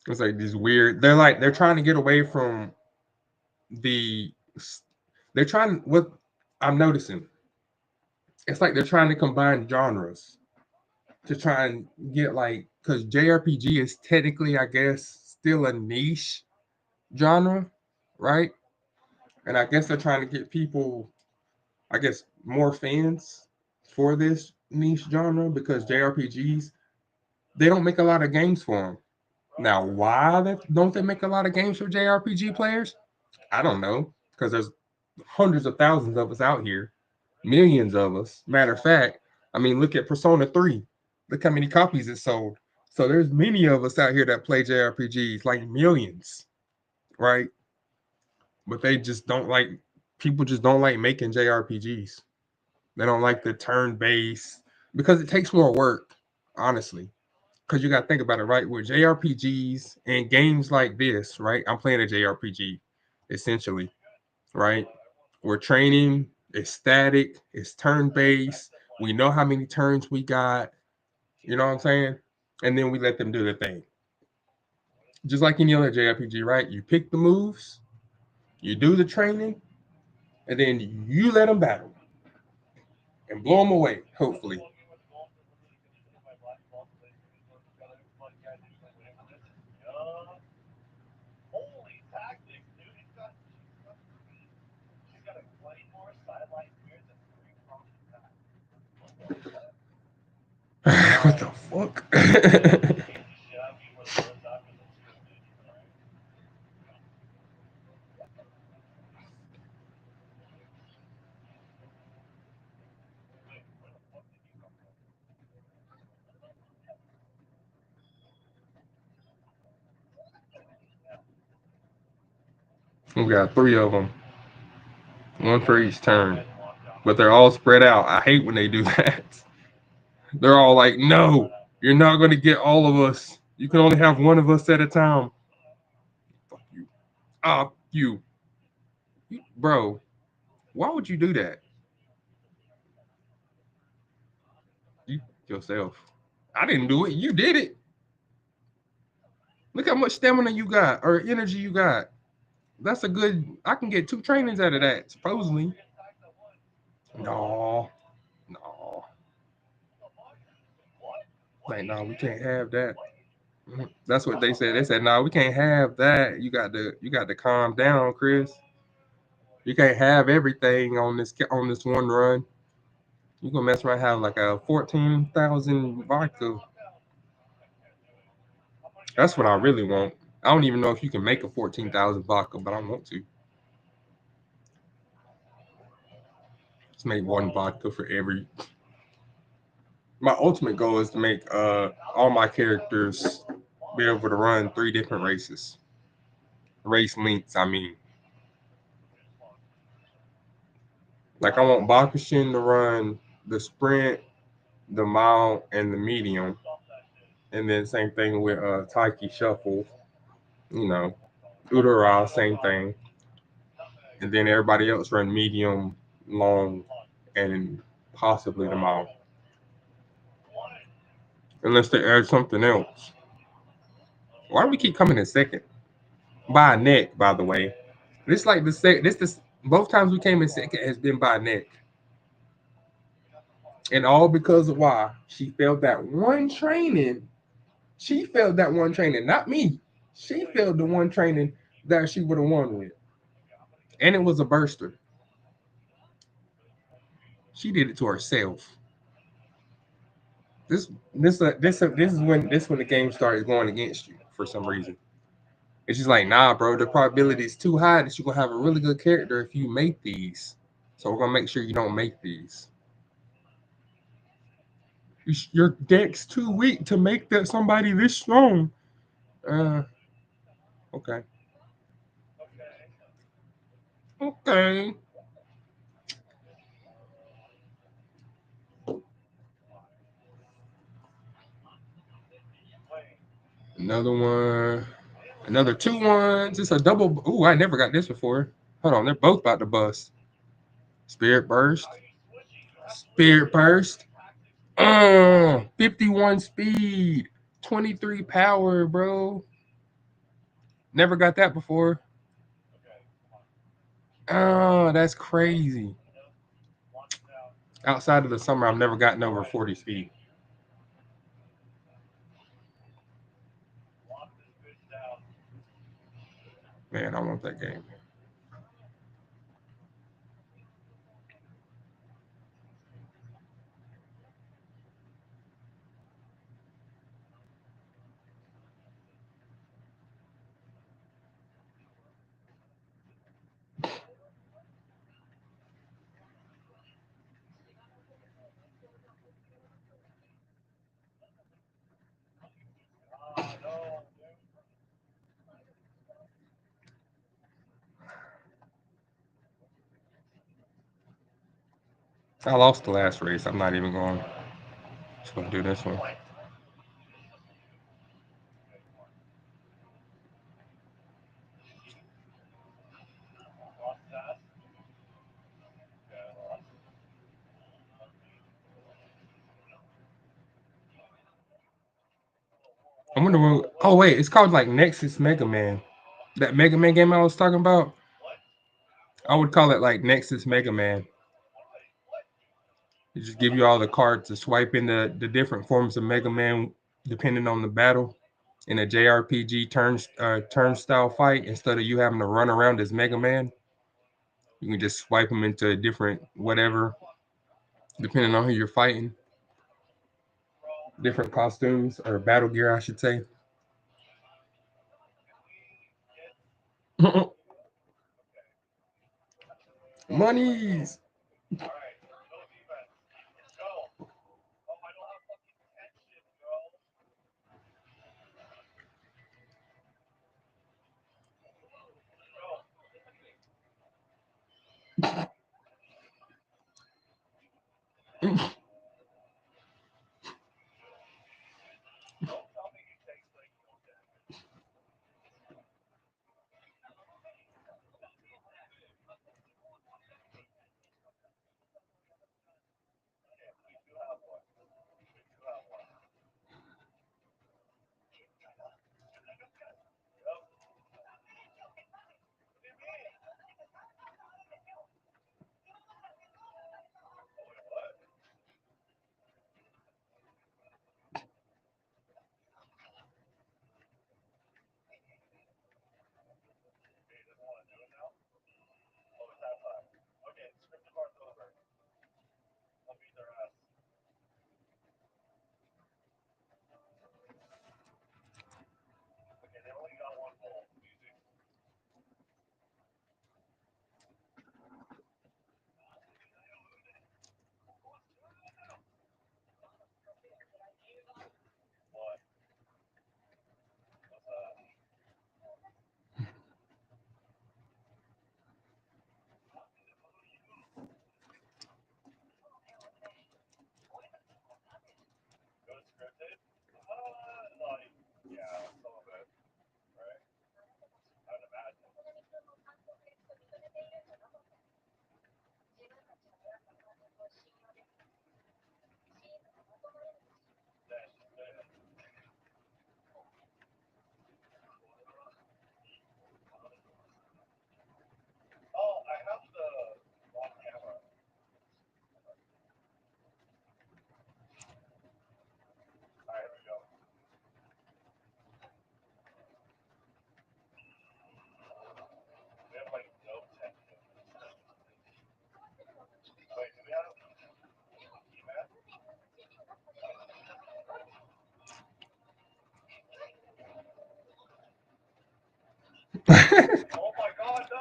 It's like these weird. They're trying to get away from the. They're trying what I'm noticing. It's like they're trying to combine genres to try and get like because JRPG is technically, I guess, still a niche genre, right? And I guess they're trying to get people, I guess, more fans for this niche genre because JRPGs they don't make a lot of games for them. Now, why don't they make a lot of games for JRPG players? I don't know because there's hundreds of thousands of us out here, millions of us. Matter of fact, I mean, look at Persona 3. Look how many copies it sold. So there's many of us out here that play JRPGs, like millions, right? But they just don't like people just don't like making JRPGs. They don't like the turn based because it takes more work, honestly. Because you got to think about it, right? With JRPGs and games like this, right? I'm playing a JRPG, essentially, right? We're training, it's static, it's turn based. We know how many turns we got, you know what I'm saying? And then we let them do the thing. Just like any other JRPG, right? You pick the moves, you do the training, and then you let them battle and blow them away, hopefully. What the fuck? We got three of them, one for each turn, but they're all spread out. I hate when they do that. They're all like, "No, you're not going to get all of us. You can only have one of us at a time." Fuck you. You, bro. Why would you do that? You yourself. I didn't do it. You did it. Look how much stamina you got or energy you got. That's a good. I can get 2 trainings out of that, supposedly. No, no. Like, no, we can't have that. That's what they said. They said, no, we can't have that. You got to calm down, Chris. You can't have everything on this one run. You gonna mess around have like a 14,000 vodka. That's what I really want. I don't even know if you can make a 14,000 vodka, but I want to. Just make one vodka for every. My ultimate goal is to make all my characters be able to run 3 different races. Race lengths, I mean. Like I want Bakushin to run the sprint, the mile, and the medium. And then same thing with Taiki Shuffle, you know, Utara, same thing. And then everybody else run medium, long, and possibly the mile. Unless they add something else. Why do we keep coming in second? By a neck, by the way. This like the sec. This both times we came in second has been by neck, and all because of why she failed that one training. She failed that one training, not me. She failed the one training that she would have won with, and it was a burster. She did it to herself. This is when the game started going against you for some reason. It's just like, nah, bro. The probability is too high that you're gonna have a really good character if you make these. So we're gonna make sure you don't make these. Your deck's too weak to make that somebody this strong. Uh, okay, okay. Another one. Another 2 ones. It's a double. Ooh, I never got this before. Hold on, they're both about to bust. Spirit burst. Spirit burst. 51 speed. 23 power, bro. Never got that before. Oh, that's crazy. Outside of the summer, I've never gotten over 40 speed. Man, I want that game. I lost the last race. I'm not even going. Just gonna do this one. I'm gonna. Oh wait, it's called like Nexus Mega Man. That Mega Man game I was talking about. I would call it like Nexus Mega Man. It just give you all the cards to swipe in the different forms of Mega Man depending on the battle. In a JRPG turnstile fight, instead of you having to run around as Mega Man, you can just swipe them into a different whatever, depending on who you're fighting. Different costumes or battle gear, I should say. Monies.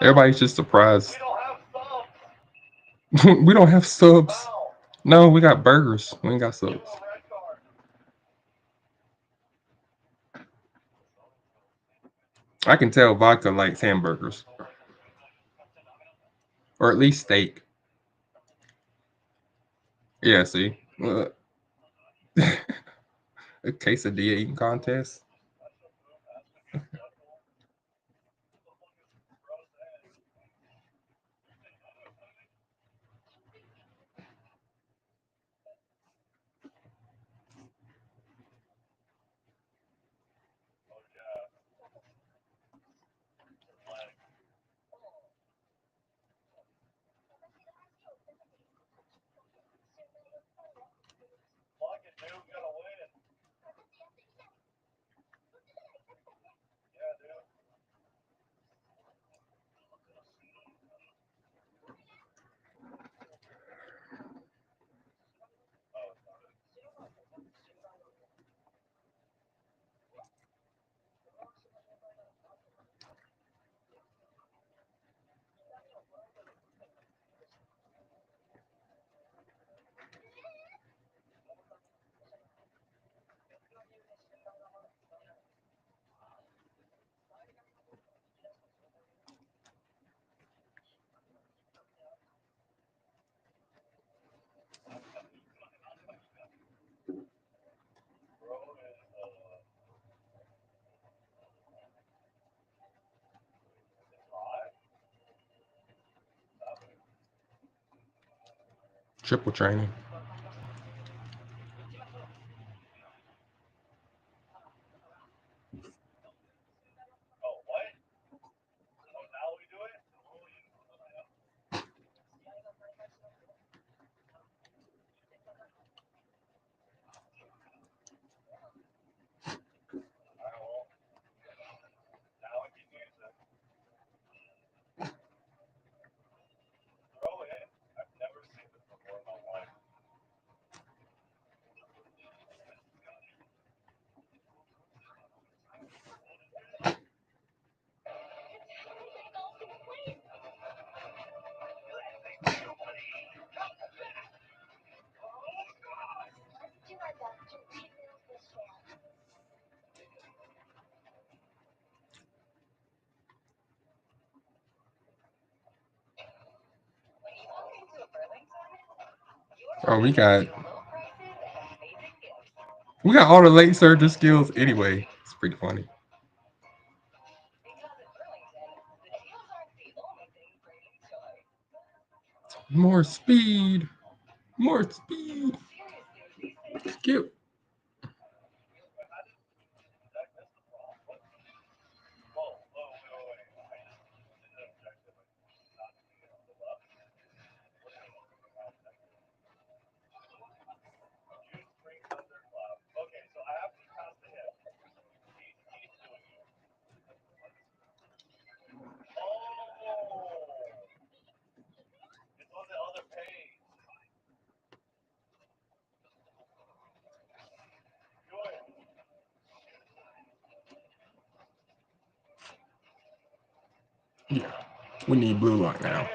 Everybody's just surprised. We don't have subs. No, we got burgers. We ain't got subs. I can tell vodka likes hamburgers, or at least steak. Yeah, see, a quesadilla eating contest. Triple training. Oh, we got all the late surger skills anyway. It's pretty funny. More speed. More speed. Skip. Yeah. We need blue right now.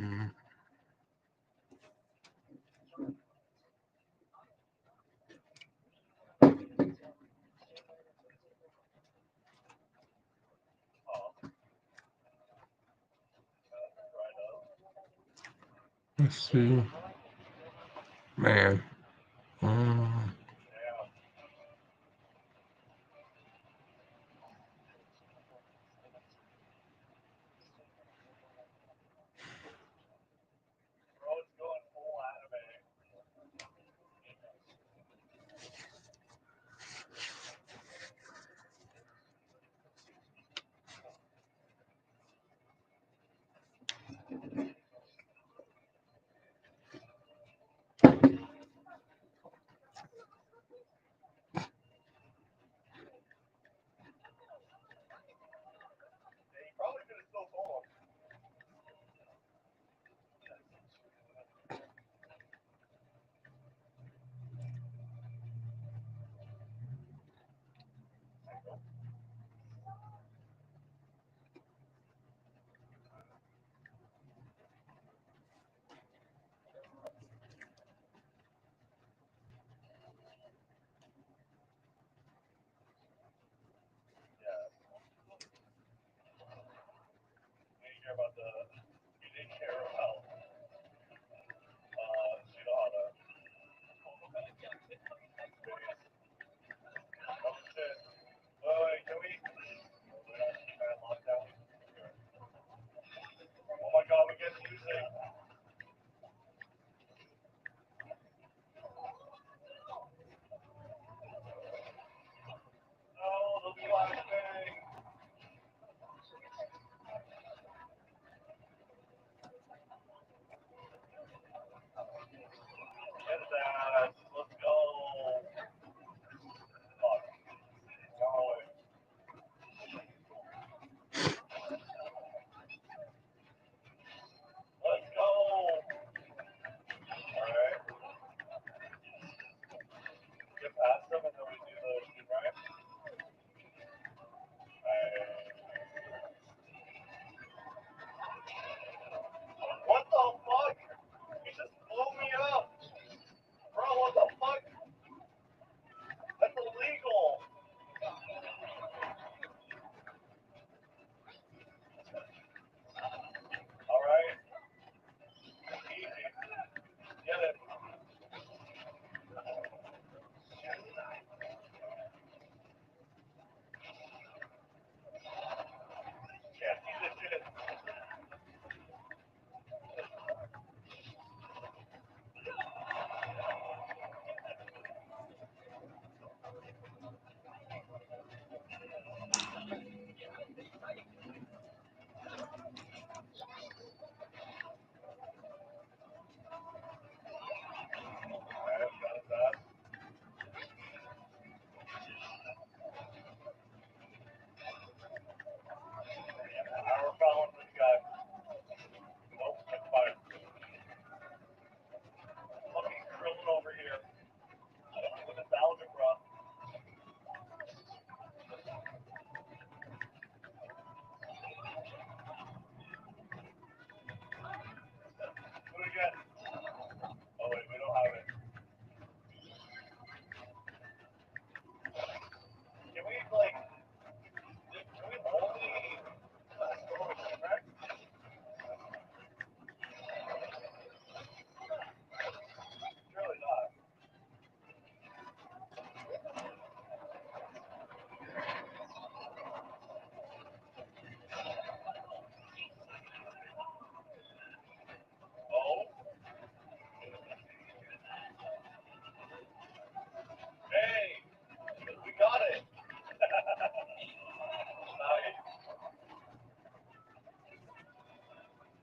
Mm, let's see. Man. Mm,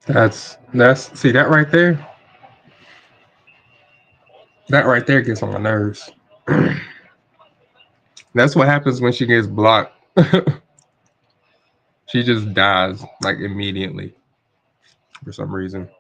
That's see that right there. That right there gets on my nerves. That's what happens when she gets blocked. She just dies like immediately for some reason.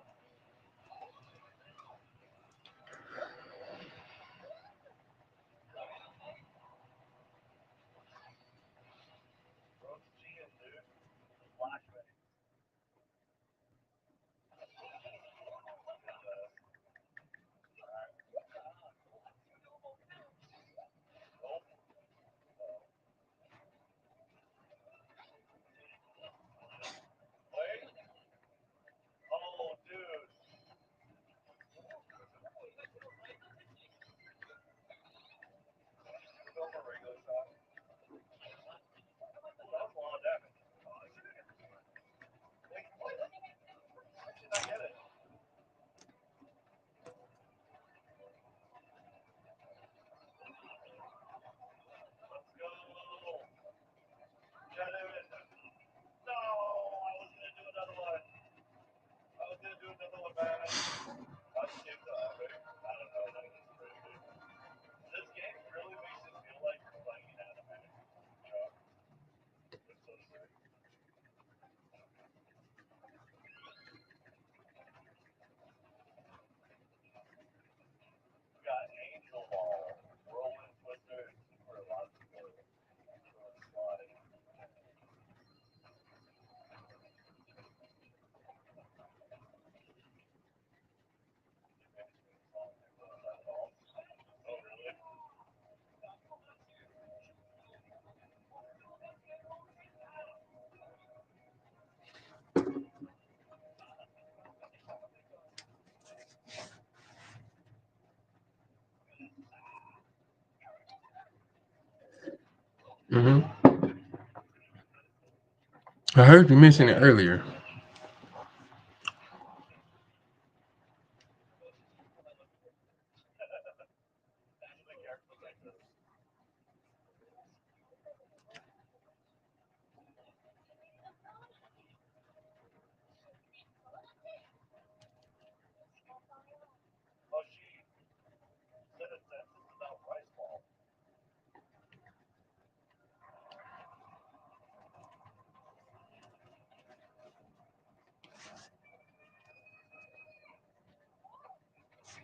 Hmm. I heard you mention it earlier.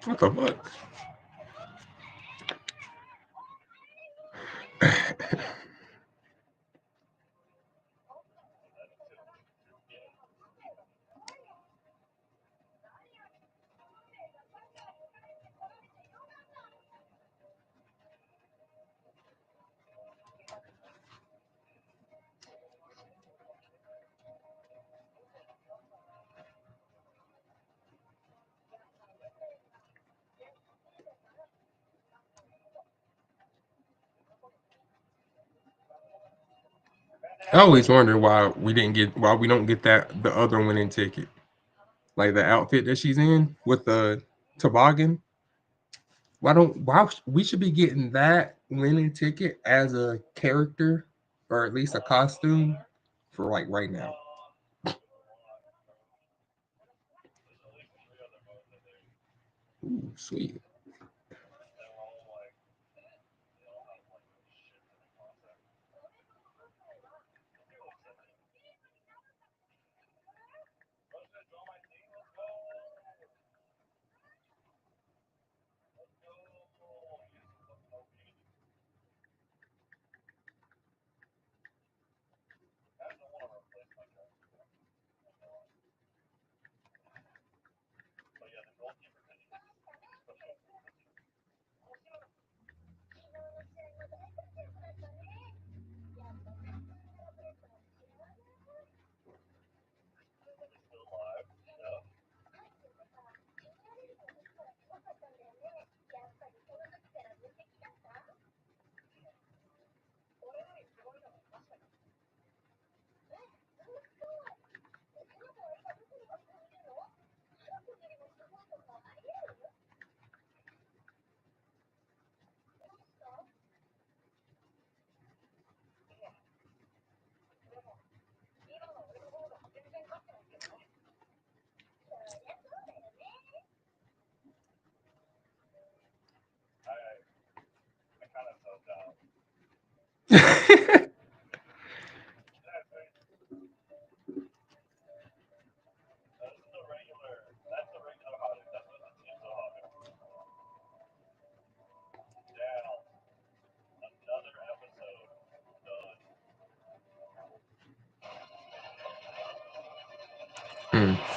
What the fuck? I always wonder why we don't get that the other winning ticket, like the outfit that she's in with the toboggan. Why we should be getting that winning ticket as a character or at least a costume for like right now. Ooh, sweet.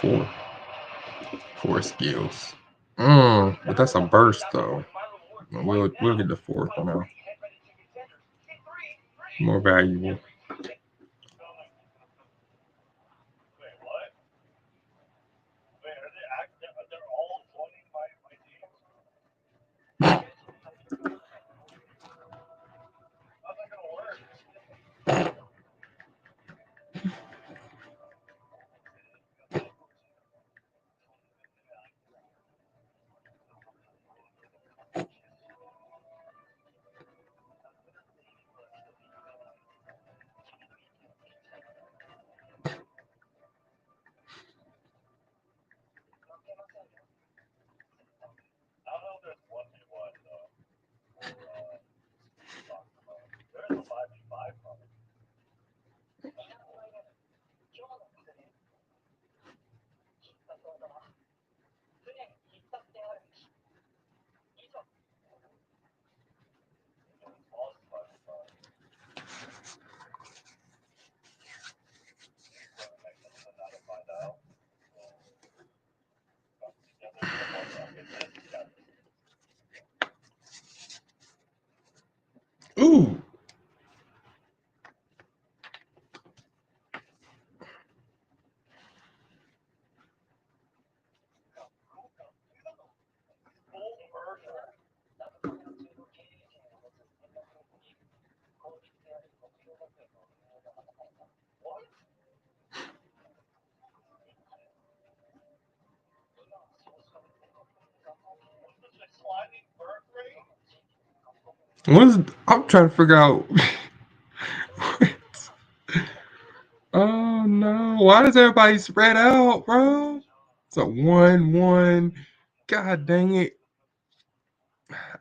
Four. Four skills. But that's a burst though. We'll get the fourth for now. More valuable. Ooh. I'm trying to figure out. Oh no! Why does everybody spread out, bro? It's a 1-1. God dang it!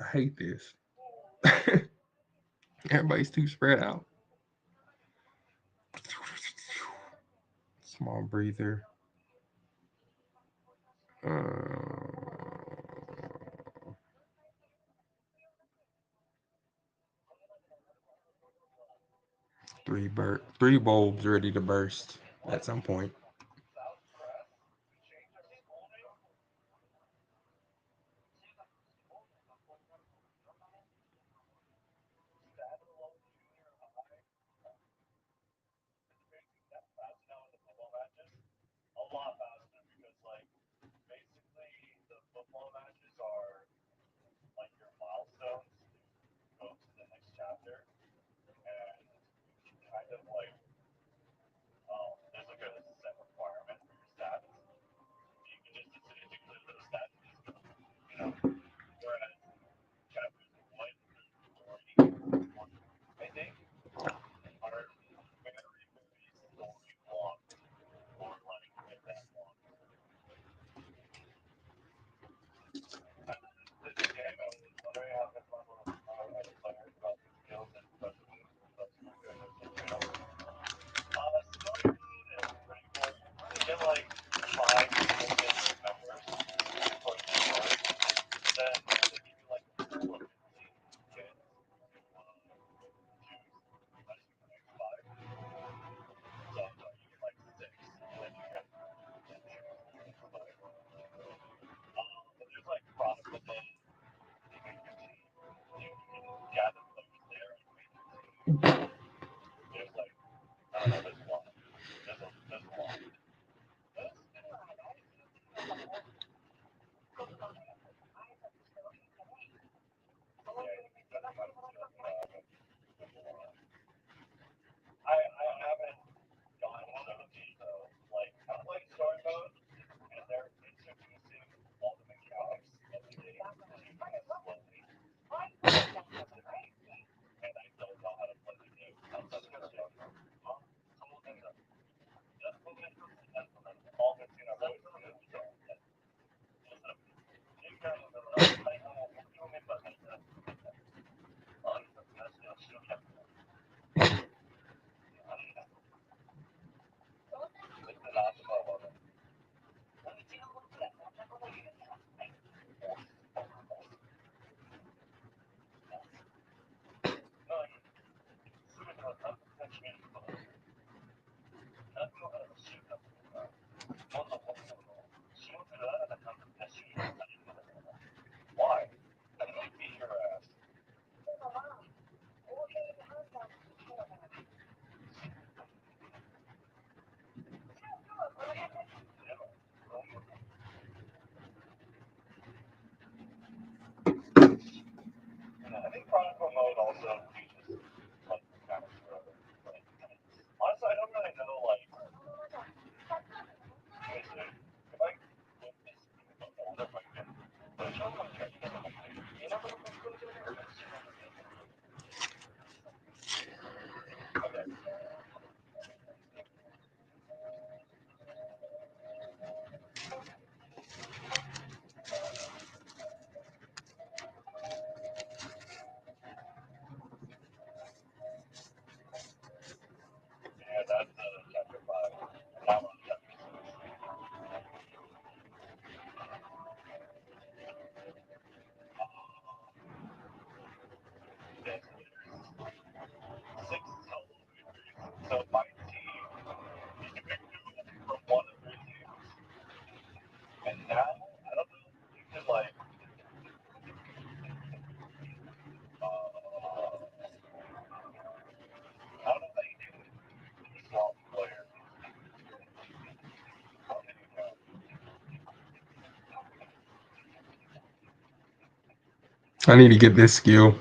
I hate this. Everybody's too spread out. Small breather. Three bulbs ready to burst at some point. I need to get this skill.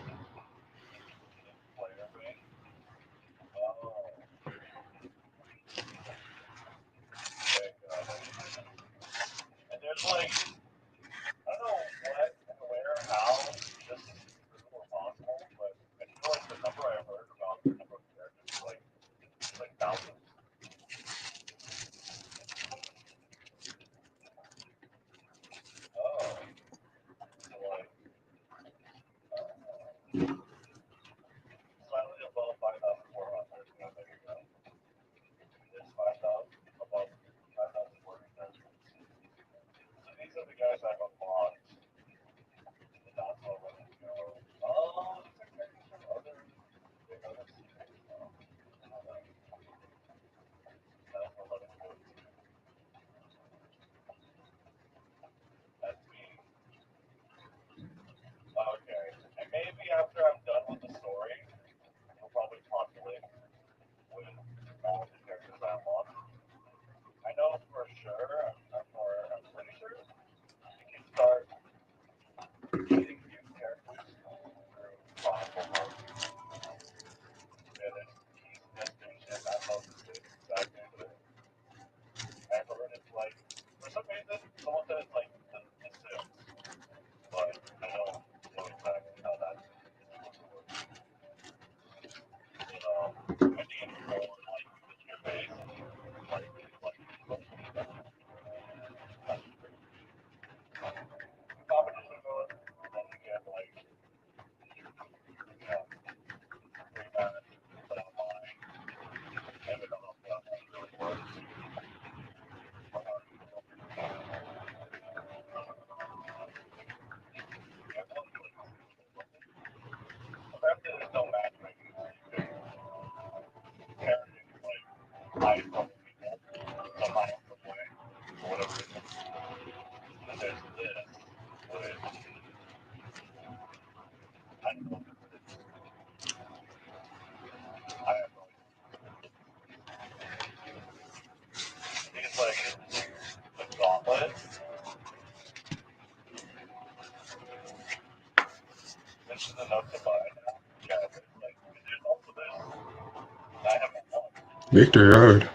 Victory Road.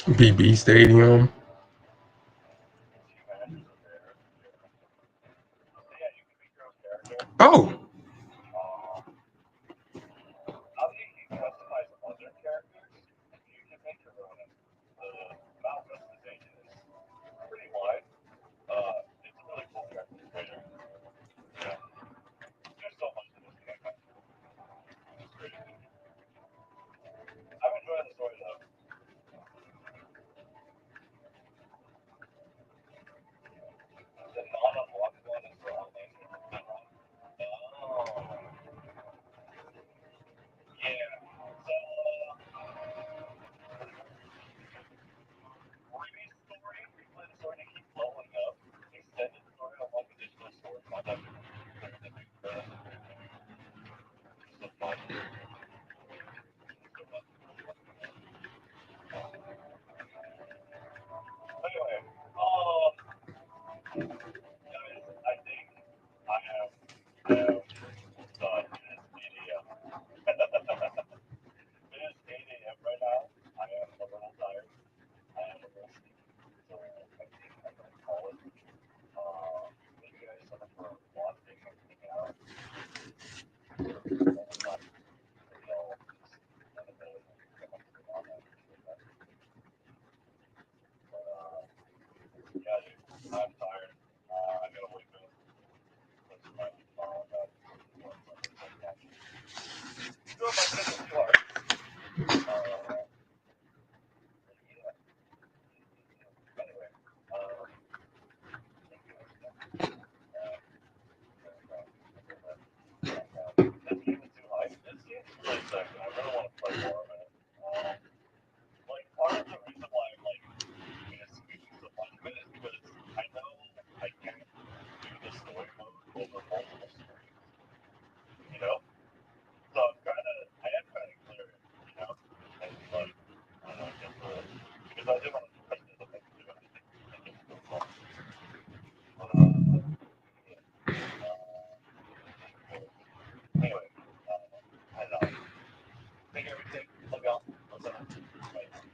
BB Stadium. Oh,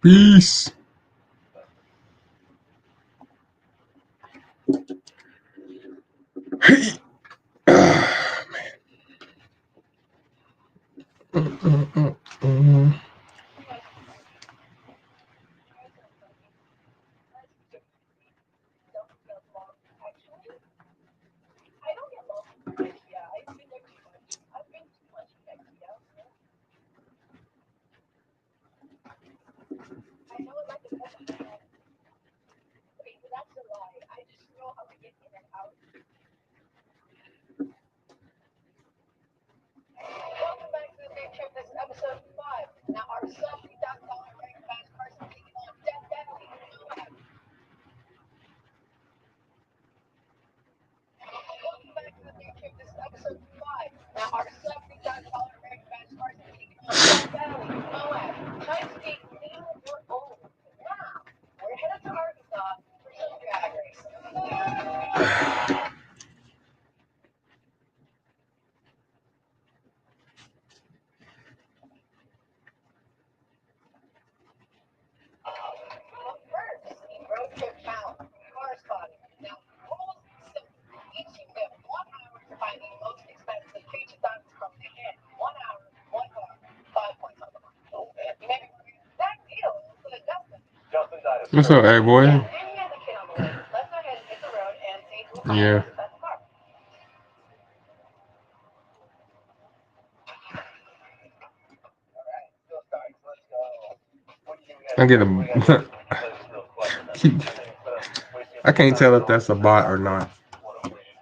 Peace. Hey. Man. What's up, hey boy? Yeah. I get a. I can't tell if that's a bot or not.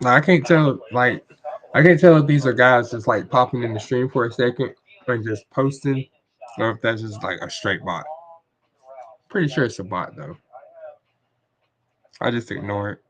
Like, I can't tell. Like, I can't tell if these are guys just like popping in the stream for a second and just posting, or if that's just like a straight bot. Pretty sure it's a bot though. I just ignore it.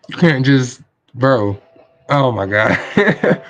You can't just, bro. Oh my god.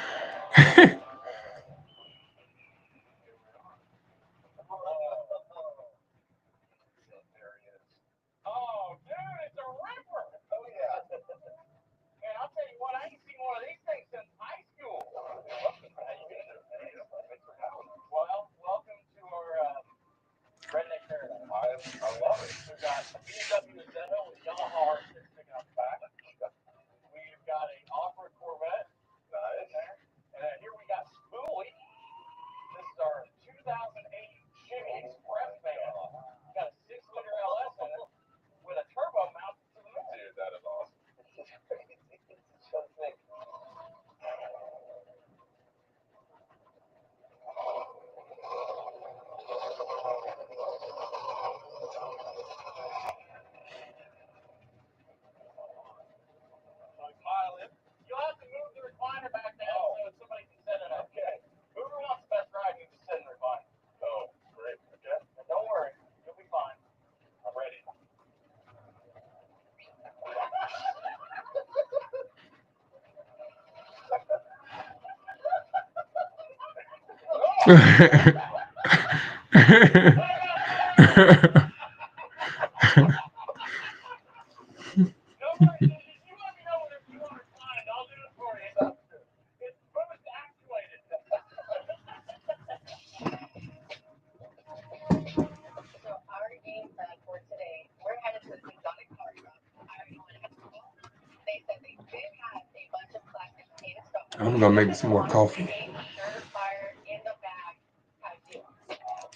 I'm gonna make me some more coffee.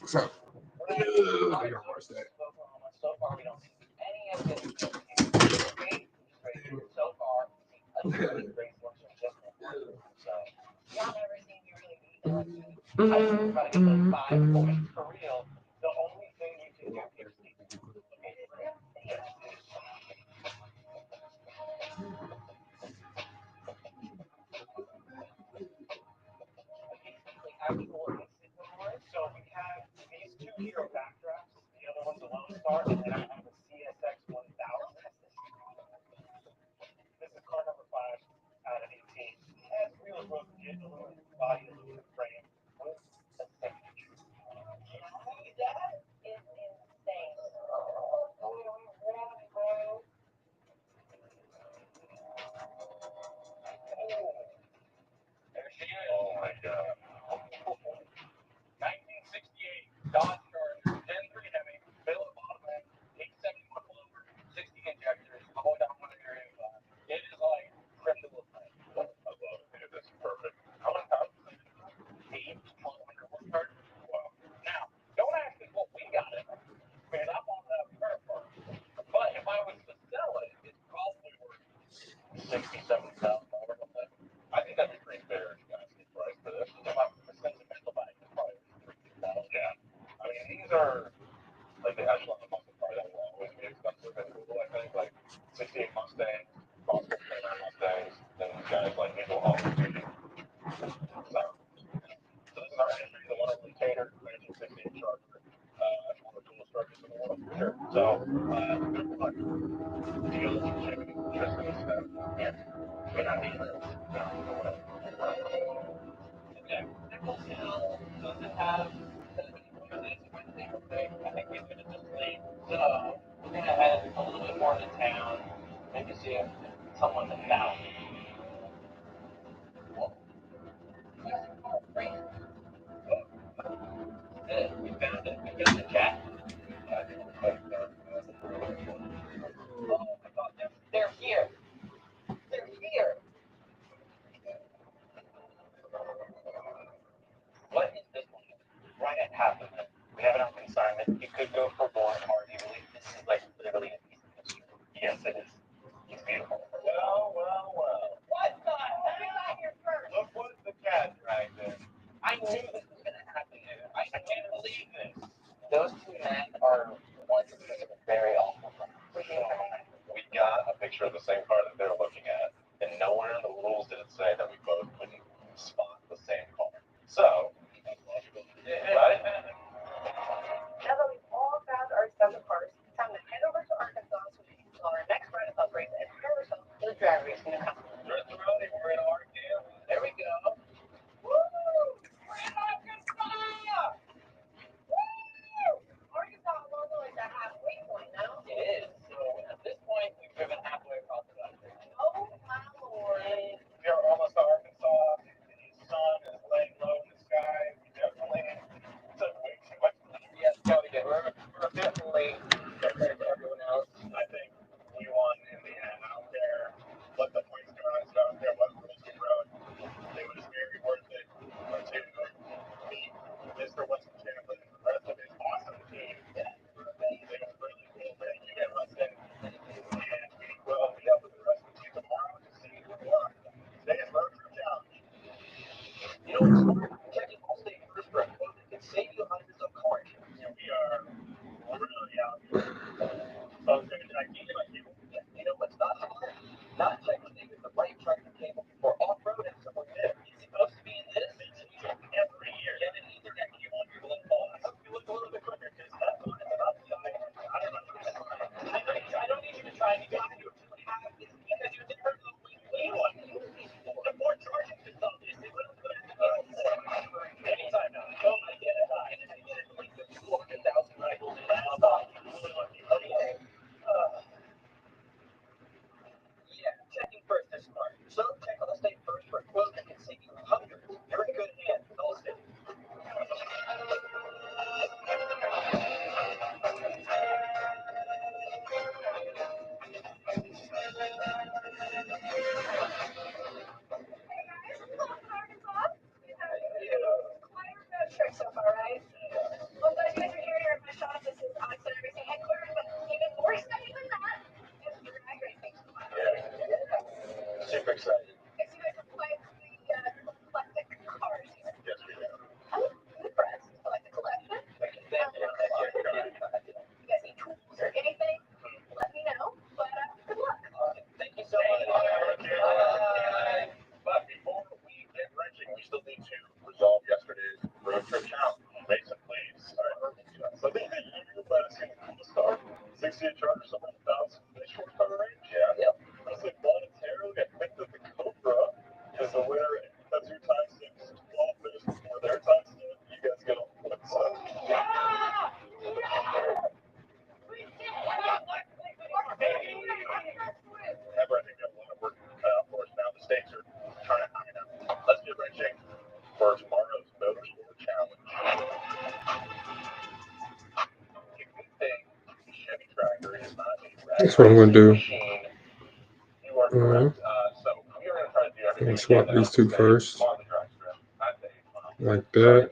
So, I gotta watch that. That's what I'm gonna do. I'm gonna swap these two first, like that.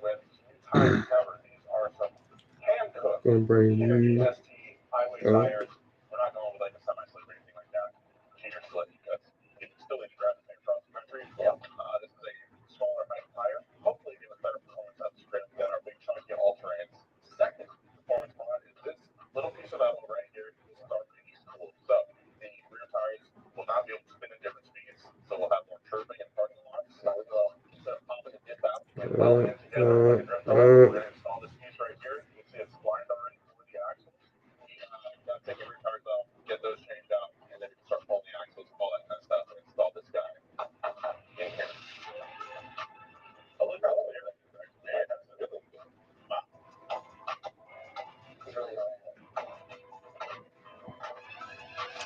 Gonna bring you up.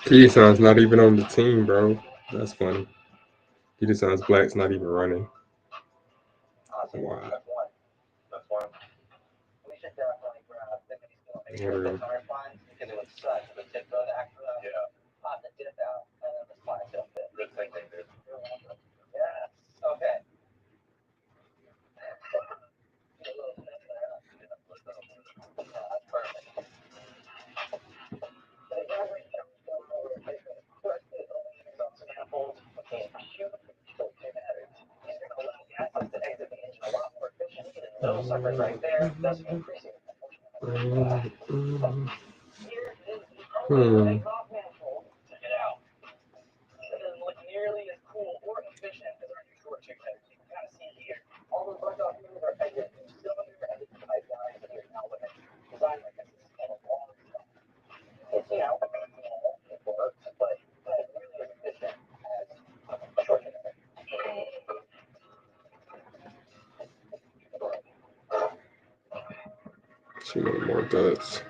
Keyson's not even on the team, bro. That's funny. Keyson's Black's not even running. Wow. There we go. Hmm. Two more dots.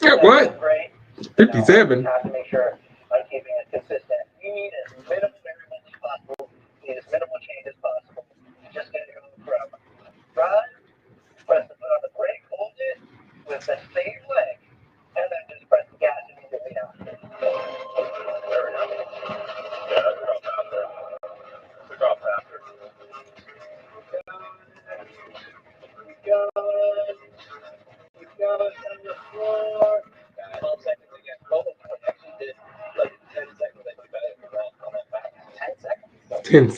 Yeah, what? 57.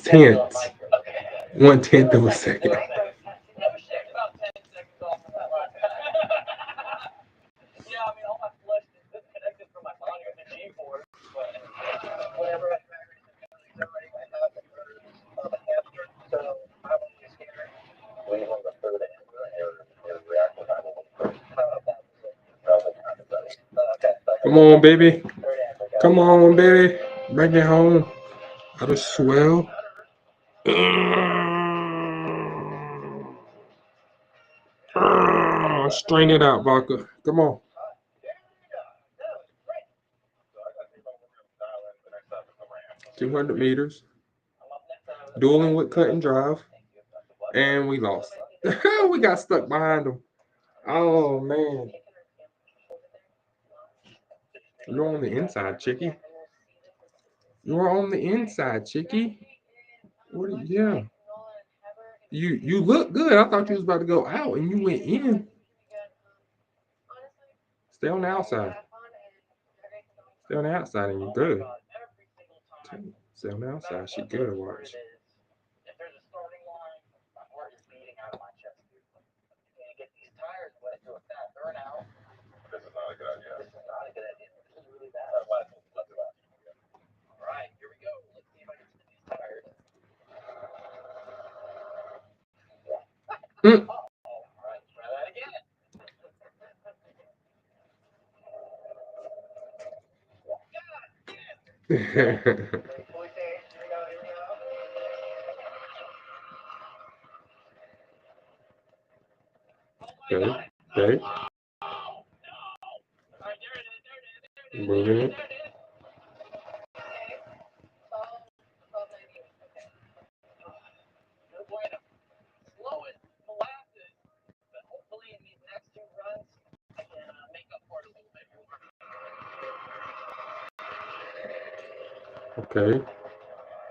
Tenths. 1/10 of a second. Come on, baby. Come on, baby. Bring it home. Out of swell. Strain it out, Vodka. Come on. 200 meters. Dueling with cut and drive. And we lost. We got stuck behind them. Oh, man. You're on the inside, Chicky. You're on the inside, Chicky. What? Yeah. You look good. I thought you was about to go out and you went in. Stay on the outside. Stay on the outside and you're good. Stay on the outside. She good. Watch. Mm. Okay. Okay. Moving it. Okay.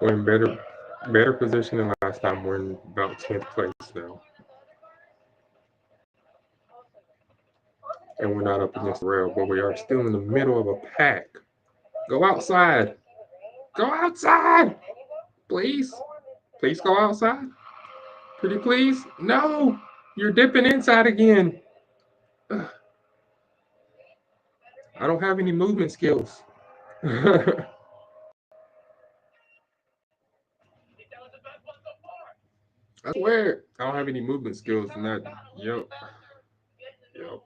We're in better position than last time. We're in about 10th place now. And we're not up against the rail, but we are still in the middle of a pack. Go outside. Go outside. Please. Please go outside. Pretty please. No. You're dipping inside again. Ugh. I don't have any movement skills. I swear. I don't have any movement skills in that. Yep. Yep.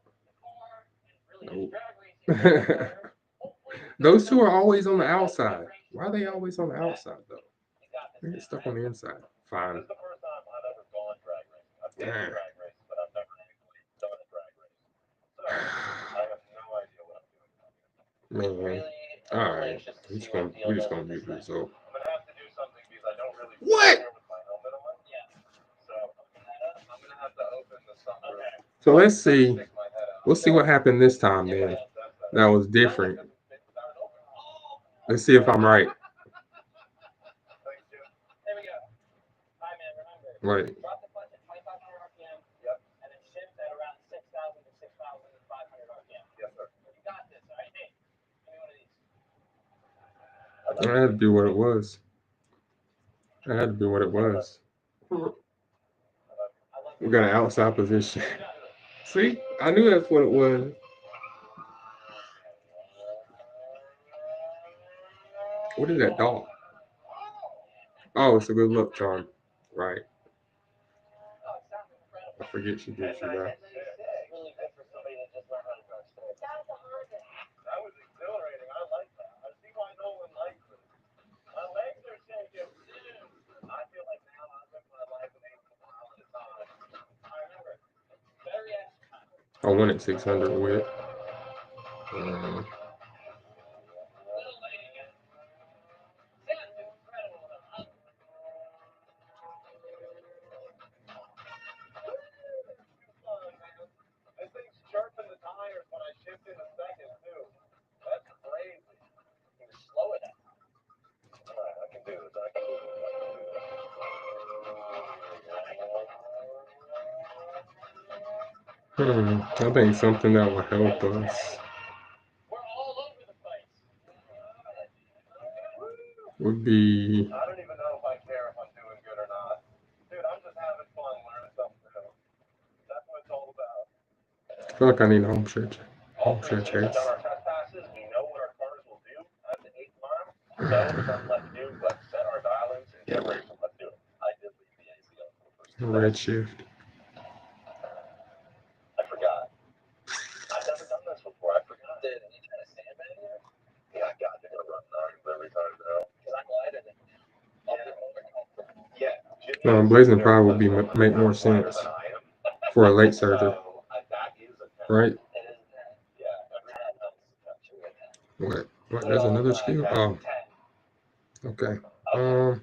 Nope. Those two are always on the outside. Why are they always on the outside though? They get stuck on the inside. Fine. Damn. Man. Alright. We're just gonna mute this up. What? So let's see. We'll see what happened this time then. That was different. Let's see if I'm right. Wait. I had to do what it was. I had to do what it was. We got an outside position. See? I knew that's what it was. What is that dog? Oh, it's a good luck charm. Right. I forget she gives you that. I won at 600 with. Um, I think something that will help us would be. I feel like I need a home stretch chase. Red shift. Blazing Pride would make more sense for a late surger, right? What? What? There's another skill? Oh, okay. Um,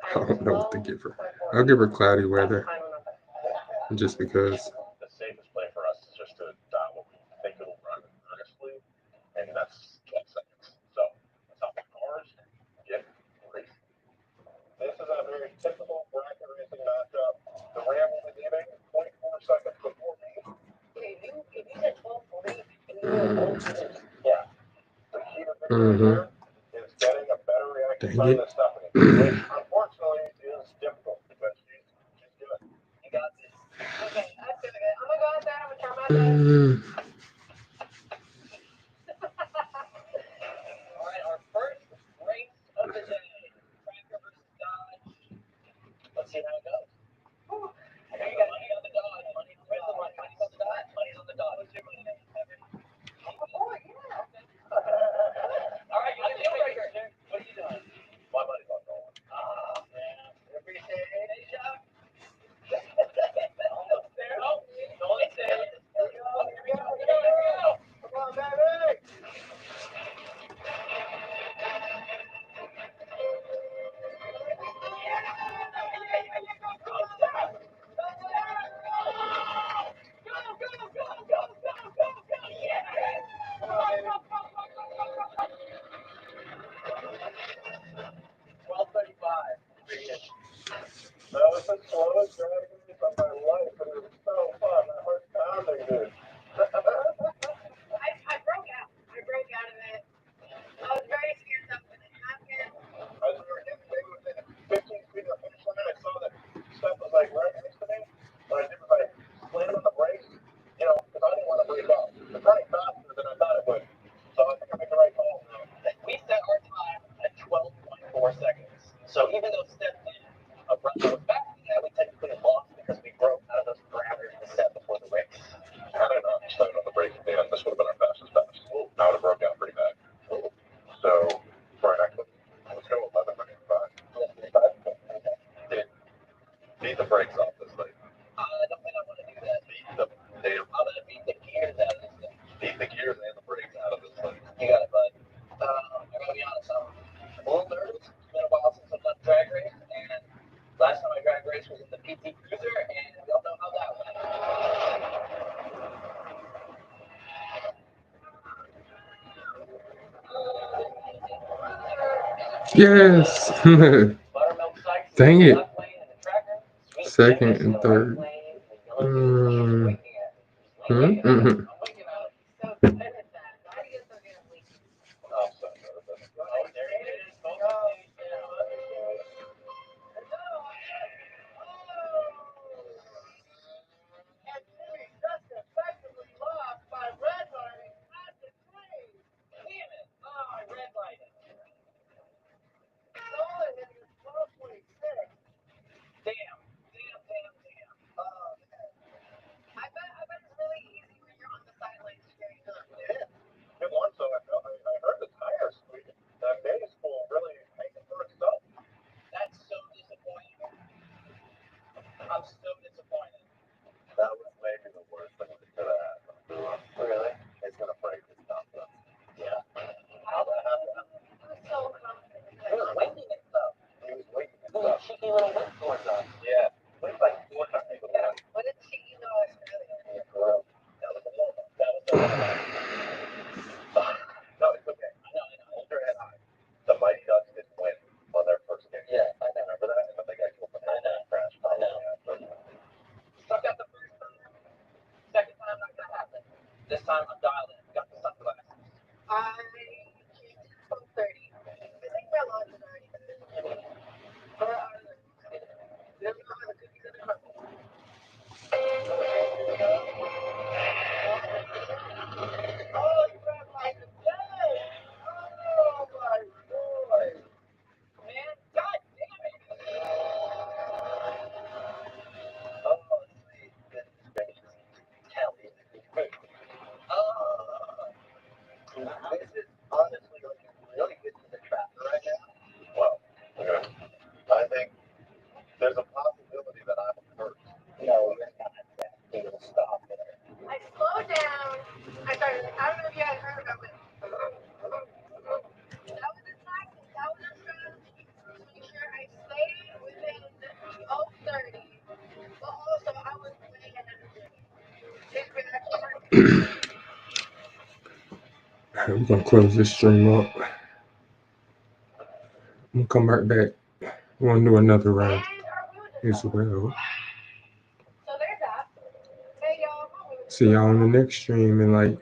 I don't know what to give her. I'll give her cloudy weather, just because. Mm-hmm. Dang it. Mm, yes. Dang it. Second and third. Mm, mm. We're gonna close this stream up. I'm gonna come right back. We're gonna do another round as well. See y'all on the next stream in like